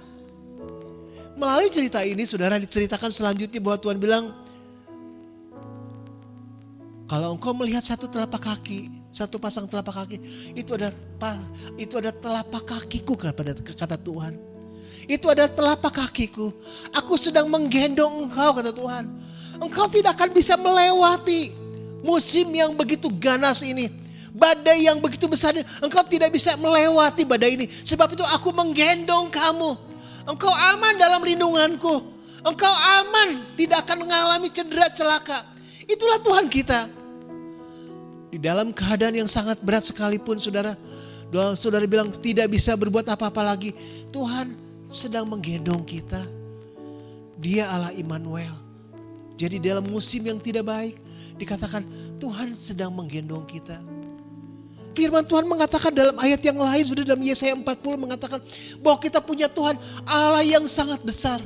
Melalui cerita ini saudara diceritakan selanjutnya bahwa Tuhan bilang, kalau engkau melihat satu telapak kaki, satu pasang telapak kaki, itu ada telapak kakiku kata Tuhan. Itu ada telapak kakiku. Aku sedang menggendong engkau kata Tuhan. Engkau tidak akan bisa melewati musim yang begitu ganas ini. Badai yang begitu besar ini. Engkau tidak bisa melewati badai ini. Sebab itu aku menggendong kamu. Engkau aman dalam lindunganku. Engkau aman, tidak akan mengalami cedera celaka. Itulah Tuhan kita. Di dalam keadaan yang sangat berat sekalipun saudara bilang tidak bisa berbuat apa-apa lagi. Tuhan sedang menggendong kita. Dia Allah Immanuel. Jadi dalam musim yang tidak baik dikatakan Tuhan sedang menggendong kita. Firman Tuhan mengatakan dalam ayat yang lain sudah dalam Yesaya 40 mengatakan bahwa kita punya Tuhan Allah yang sangat besar.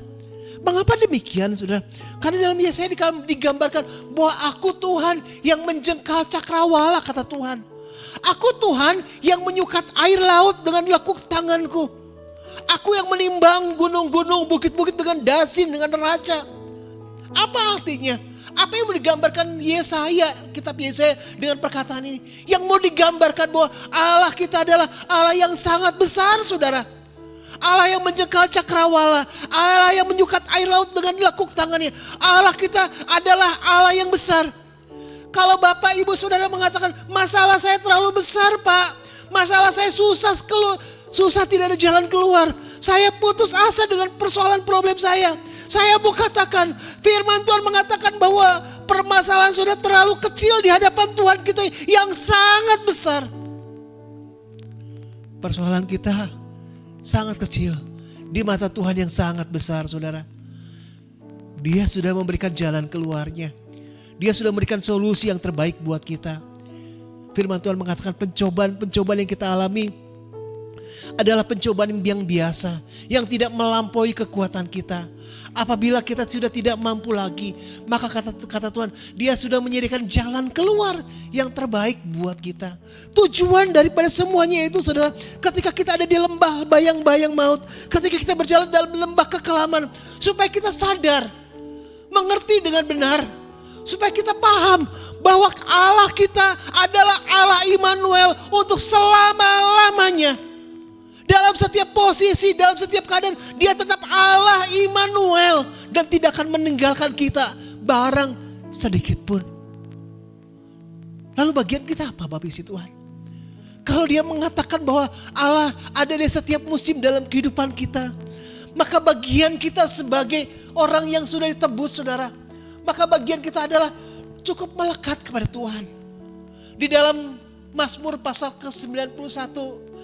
Mengapa demikian saudara? Karena dalam Yesaya digambarkan bahwa aku Tuhan yang menjengkal cakrawala kata Tuhan. Aku Tuhan yang menyukat air laut dengan lekuk tanganku. Aku yang menimbang gunung-gunung, bukit-bukit dengan dasin, dengan neraca. Apa artinya? Apa yang mau digambarkan Yesaya, kitab Yesaya dengan perkataan ini? Yang mau digambarkan bahwa Allah kita adalah Allah yang sangat besar saudara. Allah yang menjengkal cakrawala, Allah yang menyukat air laut dengan lekuk tangannya. Allah kita adalah Allah yang besar. Kalau Bapak Ibu Saudara mengatakan masalah saya terlalu besar Pak, masalah saya susah tidak ada jalan keluar. Saya putus asa dengan persoalan problem saya. Saya mau katakan firman Tuhan mengatakan bahwa permasalahan sudah terlalu kecil di hadapan Tuhan kita yang sangat besar. Persoalan kita sangat kecil di mata Tuhan yang sangat besar saudara. Dia sudah memberikan jalan keluarnya. Dia sudah memberikan solusi yang terbaik buat kita. Firman Tuhan mengatakan pencobaan yang kita alami adalah pencobaan yang biasa. Yang tidak melampaui kekuatan kita. Apabila kita sudah tidak mampu lagi, maka kata Tuhan, Dia sudah menyediakan jalan keluar yang terbaik buat kita. Tujuan daripada semuanya itu saudara, ketika kita ada di lembah bayang-bayang maut, ketika kita berjalan dalam lembah kekelaman, supaya kita sadar, mengerti dengan benar, supaya kita paham bahwa Allah kita adalah Allah Immanuel untuk selama-lamanya. Dalam setiap posisi, dalam setiap keadaan, Dia tetap Allah Immanuel dan tidak akan meninggalkan kita barang sedikit pun. Lalu bagian kita apa Bapak isi Tuhan? Kalau Dia mengatakan bahwa Allah ada di setiap musim dalam kehidupan kita, maka bagian kita sebagai orang yang sudah ditebus saudara, Maka bagian kita adalah cukup melekat kepada Tuhan. Di dalam Mazmur pasal ke-91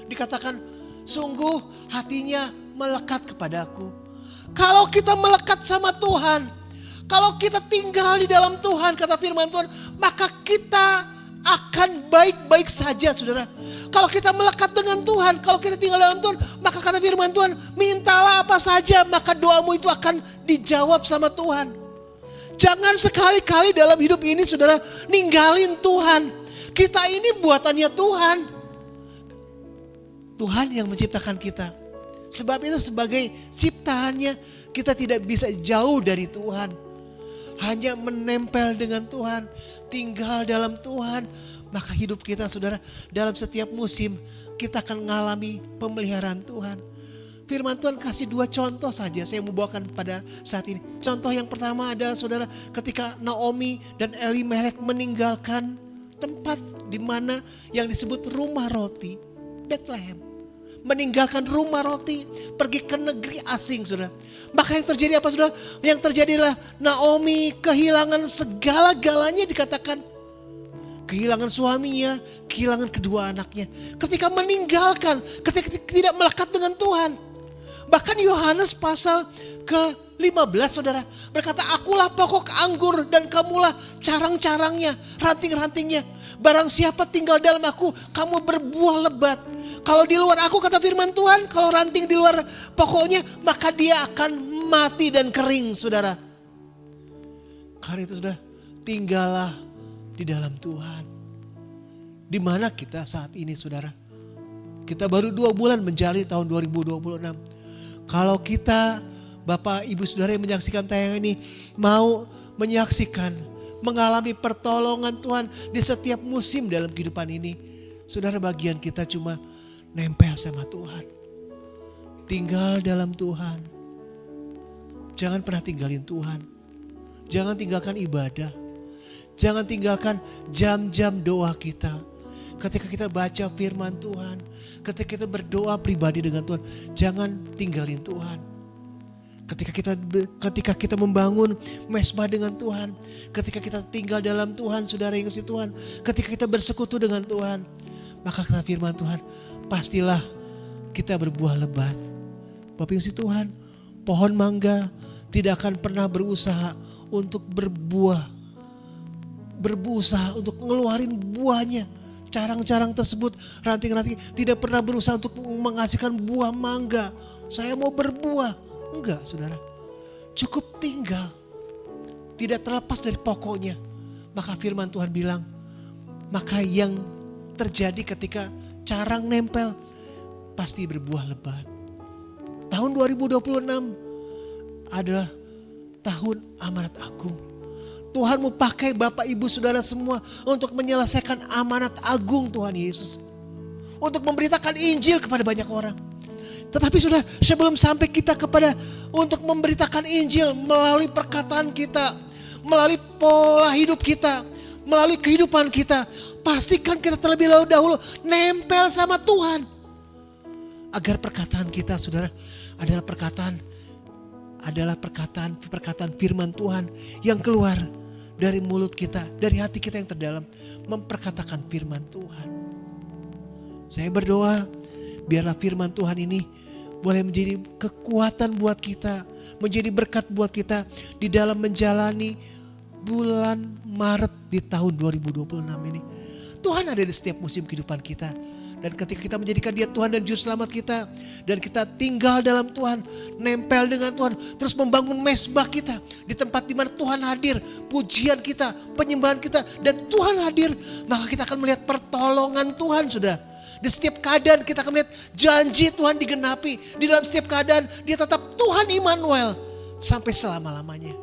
dikatakan, sungguh hatinya melekat kepadaku. Kalau kita melekat sama Tuhan, kalau kita tinggal di dalam Tuhan, kata firman Tuhan, maka kita akan baik-baik saja, saudara. Kalau kita melekat dengan Tuhan, kalau kita tinggal dalam Tuhan, maka kata firman Tuhan, mintalah apa saja, maka doamu itu akan dijawab sama Tuhan. Jangan sekali-kali dalam hidup ini, saudara, ninggalin Tuhan. Kita ini buatannya Tuhan. Tuhan yang menciptakan kita. Sebab itu sebagai ciptaannya, kita tidak bisa jauh dari Tuhan. Hanya menempel dengan Tuhan, tinggal dalam Tuhan. Maka hidup kita, saudara, dalam setiap musim kita akan mengalami pemeliharaan Tuhan. Firman Tuhan kasih 2 contoh saja saya mau bawakan pada saat ini. Contoh yang pertama adalah, saudara, ketika Naomi dan Elimelek meninggalkan tempat di mana yang disebut rumah roti, Bethlehem. Meninggalkan rumah roti, pergi ke negeri asing, saudara. Maka yang terjadi apa, saudara? Yang terjadi adalah Naomi kehilangan segala-galanya, dikatakan. Kehilangan suaminya, kehilangan kedua anaknya. Ketika meninggalkan, ketika tidak melekat dengan Tuhan. Bahkan Yohanes pasal ke-15, saudara, berkata, akulah pokok anggur dan kamulah carang-carangnya, ranting-rantingnya. Barang siapa tinggal dalam aku, kamu berbuah lebat. Kalau di luar aku, kata firman Tuhan, kalau ranting di luar pokoknya, maka dia akan mati dan kering, saudara. Karena itu, sudah, tinggallah di dalam Tuhan. Di mana kita saat ini, saudara? Kita baru 2 bulan menjalani tahun 2026. Kalau kita, Bapak, Ibu, Saudara yang menyaksikan tayangan ini, mau menyaksikan, mengalami pertolongan Tuhan di setiap musim dalam kehidupan ini, saudara, bagian kita cuma nempel sama Tuhan. Tinggal dalam Tuhan. Jangan pernah tinggalin Tuhan. Jangan tinggalkan ibadah. Jangan tinggalkan jam-jam doa kita. Ketika kita baca firman Tuhan, ketika kita berdoa pribadi dengan Tuhan, jangan tinggalin Tuhan. Ketika kita membangun mesbah dengan Tuhan, ketika kita tinggal dalam Tuhan, saudara yang kasih Tuhan, ketika kita bersekutu dengan Tuhan, maka kata firman Tuhan, pastilah kita berbuah lebat. Bapak yang kasih Tuhan, pohon mangga tidak akan pernah berusaha untuk berusaha untuk ngeluarin buahnya. Carang-carang tersebut, ranting-ranting tidak pernah berusaha untuk menghasilkan buah mangga. Saya mau berbuah. Enggak, saudara. Cukup tinggal. Tidak terlepas dari pokoknya. Maka firman Tuhan bilang, maka yang terjadi ketika carang nempel pasti berbuah lebat. Tahun 2026 adalah tahun amanat agung. Tuhan mau pakai Bapak, Ibu, Saudara semua untuk menyelesaikan amanat agung Tuhan Yesus. Untuk memberitakan Injil kepada banyak orang. Tetapi sudah, sebelum sampai kita untuk memberitakan Injil melalui perkataan kita, melalui pola hidup kita, melalui kehidupan kita, pastikan kita terlebih dahulu nempel sama Tuhan. Agar perkataan kita, saudara, adalah perkataan firman Tuhan yang keluar dari mulut kita, dari hati kita yang terdalam, memperkatakan firman Tuhan. Saya berdoa, biarlah firman Tuhan ini boleh menjadi kekuatan buat kita, menjadi berkat buat kita di dalam menjalani bulan Maret di tahun 2026 ini. Tuhan ada di setiap musim kehidupan kita. Dan ketika kita menjadikan Dia Tuhan dan Juru Selamat kita, dan kita tinggal dalam Tuhan, nempel dengan Tuhan, terus membangun mesbah kita di tempat di mana Tuhan hadir, pujian kita, penyembahan kita, dan Tuhan hadir, maka kita akan melihat pertolongan Tuhan, sudah. Di setiap keadaan kita akan melihat janji Tuhan digenapi. Di dalam setiap keadaan Dia tetap Tuhan Immanuel sampai selama-lamanya.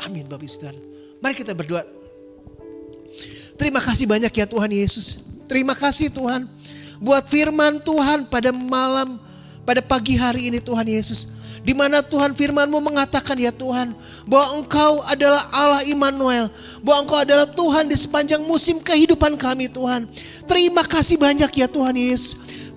Amin, Bapak Ibu Saudara. Mari kita berdoa. Terima kasih banyak ya Tuhan Yesus. Terima kasih Tuhan buat firman Tuhan pada pagi hari ini Tuhan Yesus. Di mana Tuhan firman-Mu mengatakan ya Tuhan bahwa Engkau adalah Allah Immanuel. Bahwa Engkau adalah Tuhan di sepanjang musim kehidupan kami Tuhan. Terima kasih banyak ya Tuhan Yesus.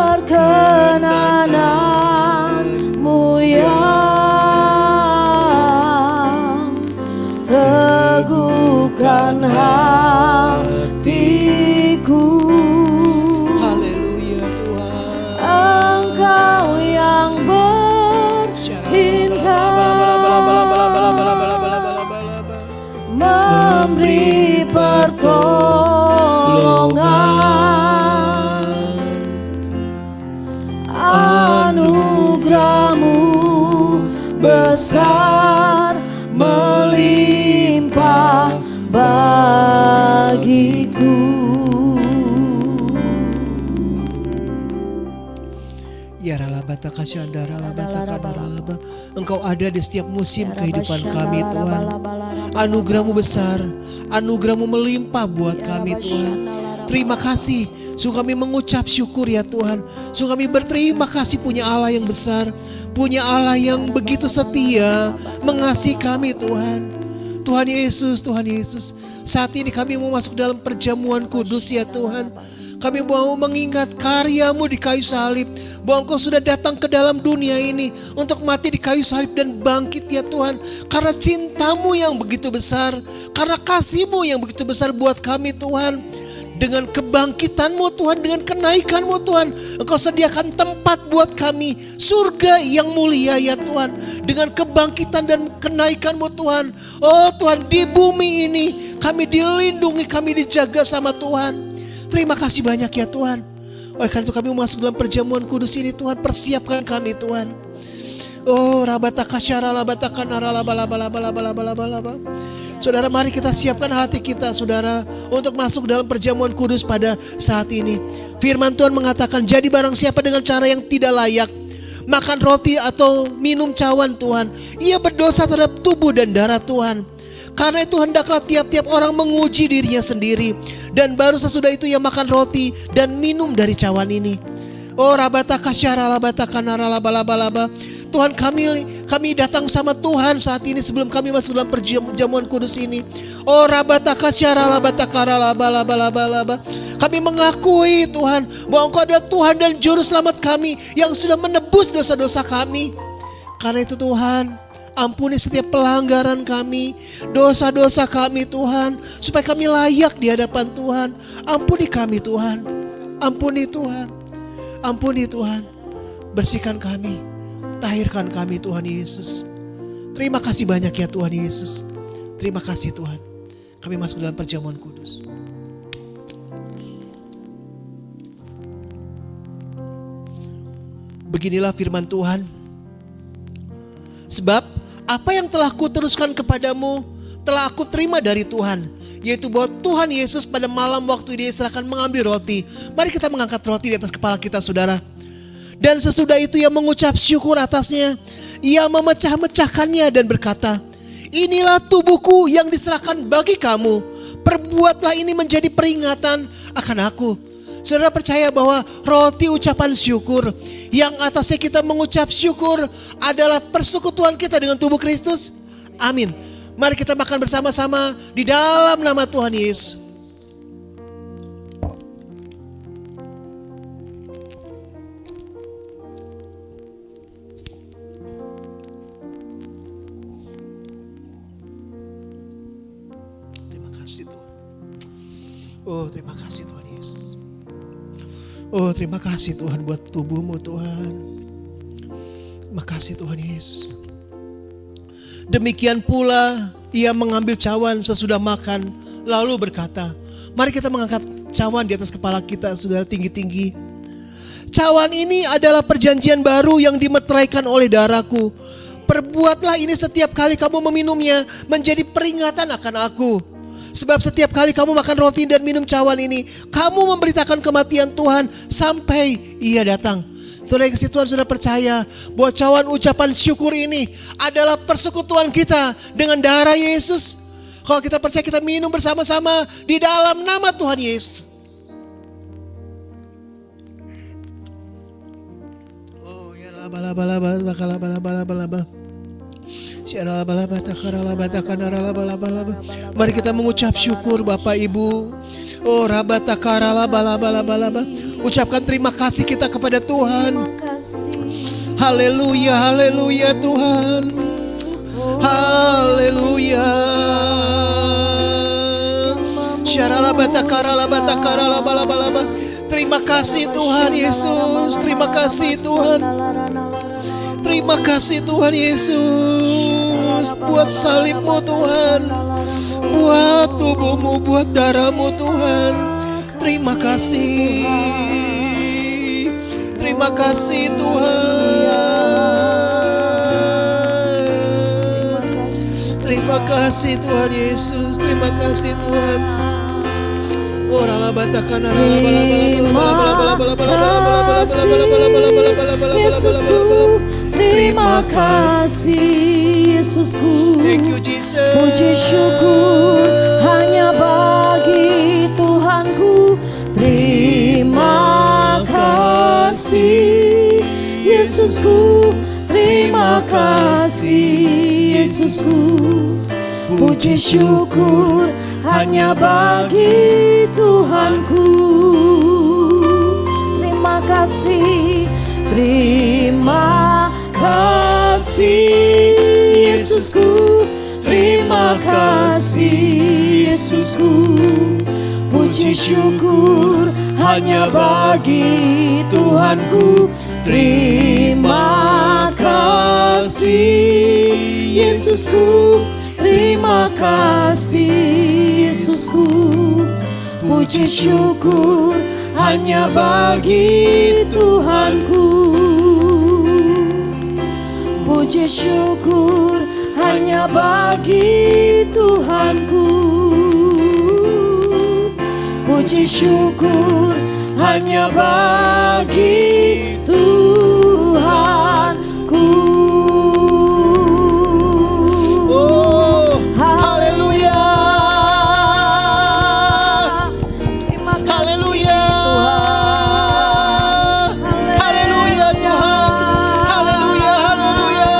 perkenananmu yang teguhkan hatiku. Haleluya Tuhan. Engkau yang memberi pertolongan, anugerahmu besar melimpah bagi Engkau ada di setiap musim kehidupan kami Tuhan. Anugerah-Mu besar, anugerah-Mu melimpah buat kami Tuhan. Terima kasih, sungguh kami mengucap syukur ya Tuhan. Sungguh kami berterima kasih punya Allah yang besar, punya Allah yang begitu setia mengasihi kami Tuhan. Tuhan Yesus, Tuhan Yesus, saat ini kami mau masuk dalam perjamuan kudus ya Tuhan. Kami mau mengingat karya-Mu di kayu salib, bahwa Engkau sudah datang ke dalam dunia ini untuk mati di kayu salib dan bangkit ya Tuhan. Karena cinta-Mu yang begitu besar, karena kasih-Mu yang begitu besar buat kami Tuhan. Dengan kebangkitan-Mu Tuhan, dengan kenaikan-Mu Tuhan, Engkau sediakan tempat buat kami, surga yang mulia ya Tuhan. Dengan kebangkitan dan kenaikan-Mu Tuhan, oh Tuhan, di bumi ini kami dilindungi, kami dijaga sama Tuhan. Terima kasih banyak ya Tuhan. Oleh karena itu kami masuk dalam perjamuan kudus ini Tuhan, persiapkan kami Tuhan. Oh Saudara, mari kita siapkan hati kita saudara untuk masuk dalam perjamuan kudus pada saat ini. Firman Tuhan mengatakan, jadi barang siapa dengan cara yang tidak layak makan roti atau minum cawan Tuhan, ia berdosa terhadap tubuh dan darah Tuhan. Karena itu hendaklah tiap-tiap orang menguji dirinya sendiri, dan baru sesudah itu ia makan roti dan minum dari cawan ini. Oh rabataka syara labataka naralabalaba. Tuhan, kami datang sama Tuhan saat ini sebelum kami masuk dalam perjamuan kudus ini. Oh rabataka syara labataka naralabalaba. Kami mengakui Tuhan bahwa Engkau adalah Tuhan dan juru selamat kami yang sudah menebus dosa-dosa kami. Karena itu Tuhan, ampuni setiap pelanggaran kami, dosa-dosa kami Tuhan, supaya kami layak di hadapan Tuhan. Ampuni kami Tuhan, ampuni Tuhan, ampuni Tuhan. Bersihkan kami, tahirkan kami Tuhan Yesus. Terima kasih banyak ya Tuhan Yesus. Terima kasih Tuhan. Kami masuk dalam perjamuan kudus. Beginilah firman Tuhan. Sebab apa yang telah kuteruskan kepadamu telah aku terima dari Tuhan, yaitu bahwa Tuhan Yesus pada malam waktu dia diserahkan mengambil roti. Mari kita mengangkat roti di atas kepala kita saudara. Dan sesudah itu ia mengucap syukur atasnya. Ia memecah-mecahkannya dan berkata, inilah tubuhku yang diserahkan bagi kamu. Perbuatlah ini menjadi peringatan akan aku. Saudara percaya bahwa roti ucapan syukur yang atasnya kita mengucap syukur adalah persekutuan kita dengan tubuh Kristus? Amin. Mari kita makan bersama-sama di dalam nama Tuhan Yesus. Terima kasih Tuhan. Oh terima kasih Tuhan Yesus. Oh terima kasih Tuhan buat tubuh-Mu Tuhan. Terima kasih Tuhan Yesus. Demikian pula ia mengambil cawan sesudah makan lalu berkata, mari kita mengangkat cawan di atas kepala kita saudara tinggi-tinggi. Cawan ini adalah perjanjian baru yang dimeteraikan oleh darahku. Perbuatlah ini setiap kali kamu meminumnya menjadi peringatan akan aku. Sebab setiap kali kamu makan roti dan minum cawan ini, kamu memberitakan kematian Tuhan sampai ia datang. Saudara yang kasih Tuhan, sudah percaya bahwa cawan ucapan syukur ini adalah persekutuan kita dengan darah Yesus. Kalau kita percaya, kita minum bersama-sama di dalam nama Tuhan Yesus. Oh ya la. Mari kita mengucap syukur Bapak Ibu. Oh ucapkan terima kasih kita kepada Tuhan. Haleluya, haleluya Tuhan. Haleluya. Terima kasih Tuhan Yesus. Terima kasih Tuhan. Terima kasih Tuhan Yesus, buat salib-Mu Tuhan, buat tubuh-Mu, buat darah-Mu Tuhan. Terima kasih, terima kasih Tuhan. Terima kasih Tuhan Yesus, terima kasih Tuhan. Yesusku, terima kasih Yesusku. Thank you Jesus. Puji syukur hanya bagi Tuhanku. Terima kasih Yesusku. Terima kasih Yesusku. Puji syukur hanya bagi Tuhanku. Terima kasih, terima kasih Yesusku. Terima kasih Yesusku. Puji syukur hanya bagi Tuhanku. Terima kasih Yesusku. Terima kasih Yesusku. Puji syukur hanya bagi Tuhanku. Puji syukur hanya bagi Tuhanku. Puji syukur hanya bagi Tuhanku. Oh, haleluya. Haleluya. Haleluya Tuhan. Haleluya, haleluya.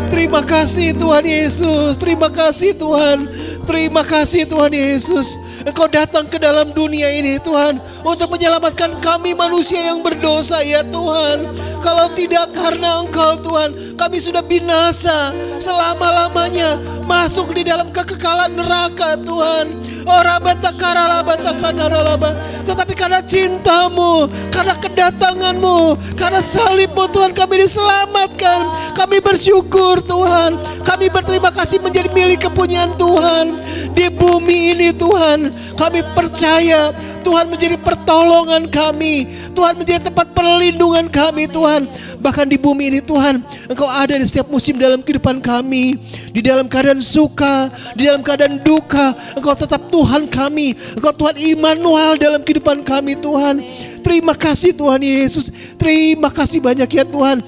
Terima kasih Tuhan Yesus. Terima kasih Tuhan. Terima kasih Tuhan Yesus. Engkau datang ke dalam dunia ini Tuhan, untuk menyelamatkan kami manusia yang berdosa ya Tuhan. Kalau tidak karena Engkau Tuhan, kami sudah binasa selama-lamanya, masuk di dalam kekekalan neraka Tuhan. Tetapi karena cinta-Mu, karena kedatangan-Mu, karena salib-Mu Tuhan, kami diselamatkan. Kami bersyukur Tuhan. Kami berterima kasih menjadi milik kepunyaan Tuhan di bumi ini Tuhan. Kami percaya Tuhan menjadi pertolongan kami, Tuhan menjadi tempat perlindungan kami Tuhan. Bahkan di bumi ini Tuhan, Engkau ada di setiap musim dalam kehidupan kami. Di dalam keadaan suka, di dalam keadaan duka, Engkau tetap Tuhan kami. Engkau Tuhan Immanuel dalam kehidupan kami Tuhan. Terima kasih Tuhan Yesus. Terima kasih banyak ya Tuhan.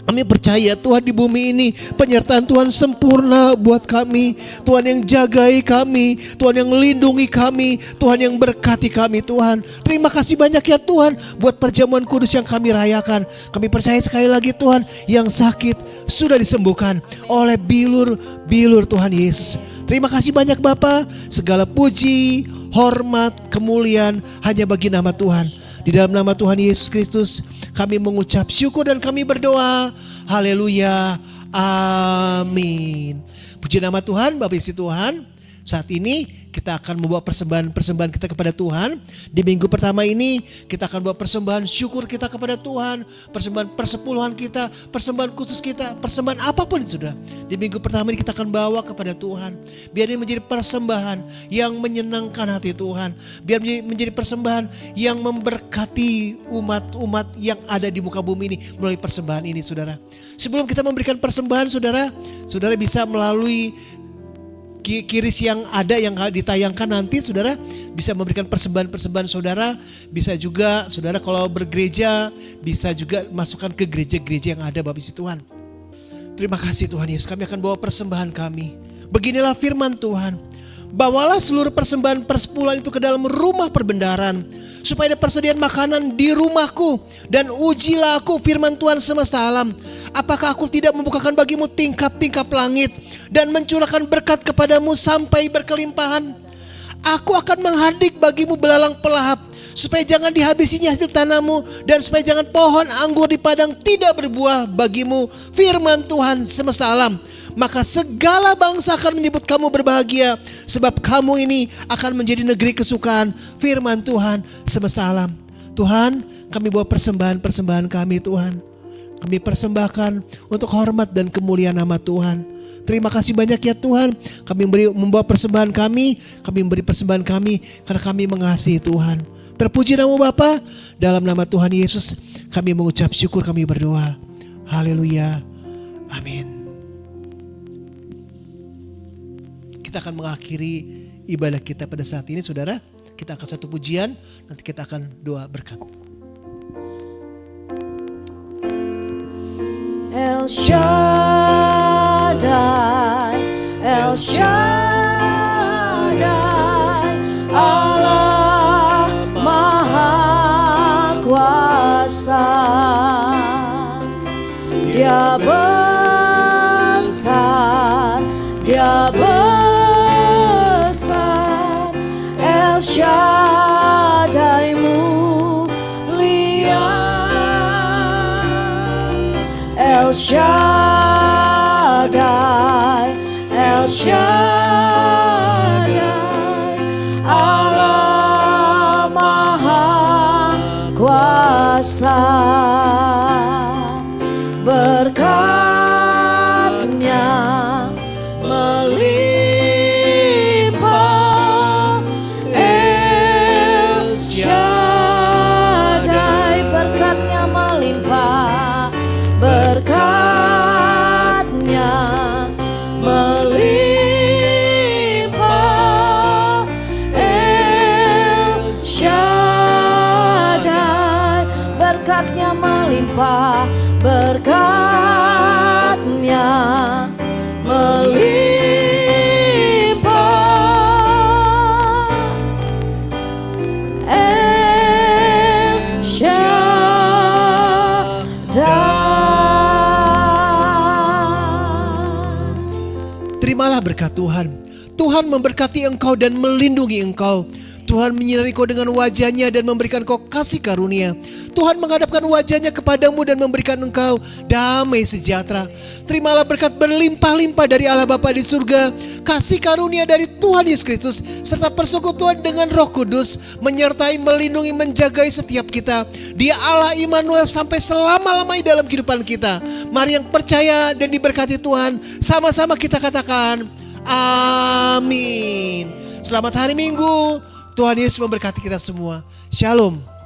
Kami percaya Tuhan di bumi ini penyertaan Tuhan sempurna buat kami. Tuhan yang jagai kami, Tuhan yang lindungi kami, Tuhan yang berkati kami Tuhan. Terima kasih banyak ya Tuhan buat perjamuan kudus yang kami rayakan. Kami percaya sekali lagi Tuhan, yang sakit sudah disembuhkan oleh bilur Tuhan Yesus. Terima kasih banyak Bapa. Segala puji, hormat, kemuliaan hanya bagi nama Tuhan. Di dalam nama Tuhan Yesus Kristus kami mengucap syukur dan kami berdoa. Haleluya. Amin. Puji nama Tuhan, Bapak Ibu Tuhan. Saat ini kita akan membawa persembahan kita kepada Tuhan. Di minggu pertama ini kita akan bawa persembahan syukur kita kepada Tuhan, persembahan persepuluhan kita, persembahan khusus kita, persembahan apapun itu sudah. Di minggu pertama ini kita akan bawa kepada Tuhan. Biar ini menjadi persembahan yang menyenangkan hati Tuhan. Biar menjadi persembahan yang memberkati umat-umat yang ada di muka bumi ini melalui persembahan ini saudara. Sebelum kita memberikan persembahan saudara bisa melalui kiris yang ada yang ditayangkan nanti saudara bisa memberikan persembahan saudara. Bisa juga saudara kalau bergereja bisa juga masukkan ke gereja-gereja yang ada Bapak Ibu Tuhan. Terima kasih Tuhan Yesus, kami akan bawa persembahan kami. Beginilah firman Tuhan. Bawalah seluruh persembahan persepuluhan itu ke dalam rumah perbendaharaan, supaya ada persediaan makanan di rumahku. Dan ujilah aku firman Tuhan semesta alam. Apakah aku tidak membukakan bagimu tingkap-tingkap langit dan mencurahkan berkat kepadamu sampai berkelimpahan? Aku akan menghadik bagimu belalang pelahap, supaya jangan dihabisinya hasil tanahmu, dan supaya jangan pohon anggur di padang tidak berbuah bagimu, firman Tuhan semesta alam. Maka segala bangsa akan menyebut kamu berbahagia, sebab kamu ini akan menjadi negeri kesukaan, firman Tuhan semesta alam. Tuhan, kami bawa persembahan kami Tuhan. Kami persembahkan untuk hormat dan kemuliaan nama Tuhan. Terima kasih banyak ya Tuhan. Kami membawa persembahan kami memberi persembahan kami karena kami mengasihi Tuhan. Terpuji nama Bapa, dalam nama Tuhan Yesus kami mengucap syukur, kami berdoa. Haleluya. Amin. Kita akan mengakhiri ibadah kita pada saat ini, saudara. Kita akan satu pujian, nanti kita akan doa berkat. El Shaddai, El Shaddai, Allah Maha Kuasa. Dia besar, Dia besar, El Shaddai mulia. El Shaddai, El Shaddai, Allah Maha Kuasa. Berkat-Nya melimpah, El Shaddai, berkat-Nya melimpah, berkat-Nya melimpah, El Shaddai, berkat-Nya melimpah, berkat-Nya melimpah, El Shaddai. Terimalah berkat Tuhan. Tuhan memberkati engkau dan melindungi engkau. Tuhan menyinari kau dengan wajah-Nya dan memberikan kau kasih karunia. Tuhan menghadapkan wajah-Nya kepadamu dan memberikan engkau damai sejahtera. Terimalah berkat berlimpah-limpah dari Allah Bapa di surga, kasih karunia dari Tuhan Yesus Kristus, serta persekutuan dengan Roh Kudus menyertai, melindungi, menjagai setiap kita. Dia Allah Immanuel sampai selama-lamanya dalam kehidupan kita. Mari yang percaya dan diberkati Tuhan, sama-sama kita katakan amin. Selamat hari Minggu. Tuhan Yesus memberkati kita semua. Shalom.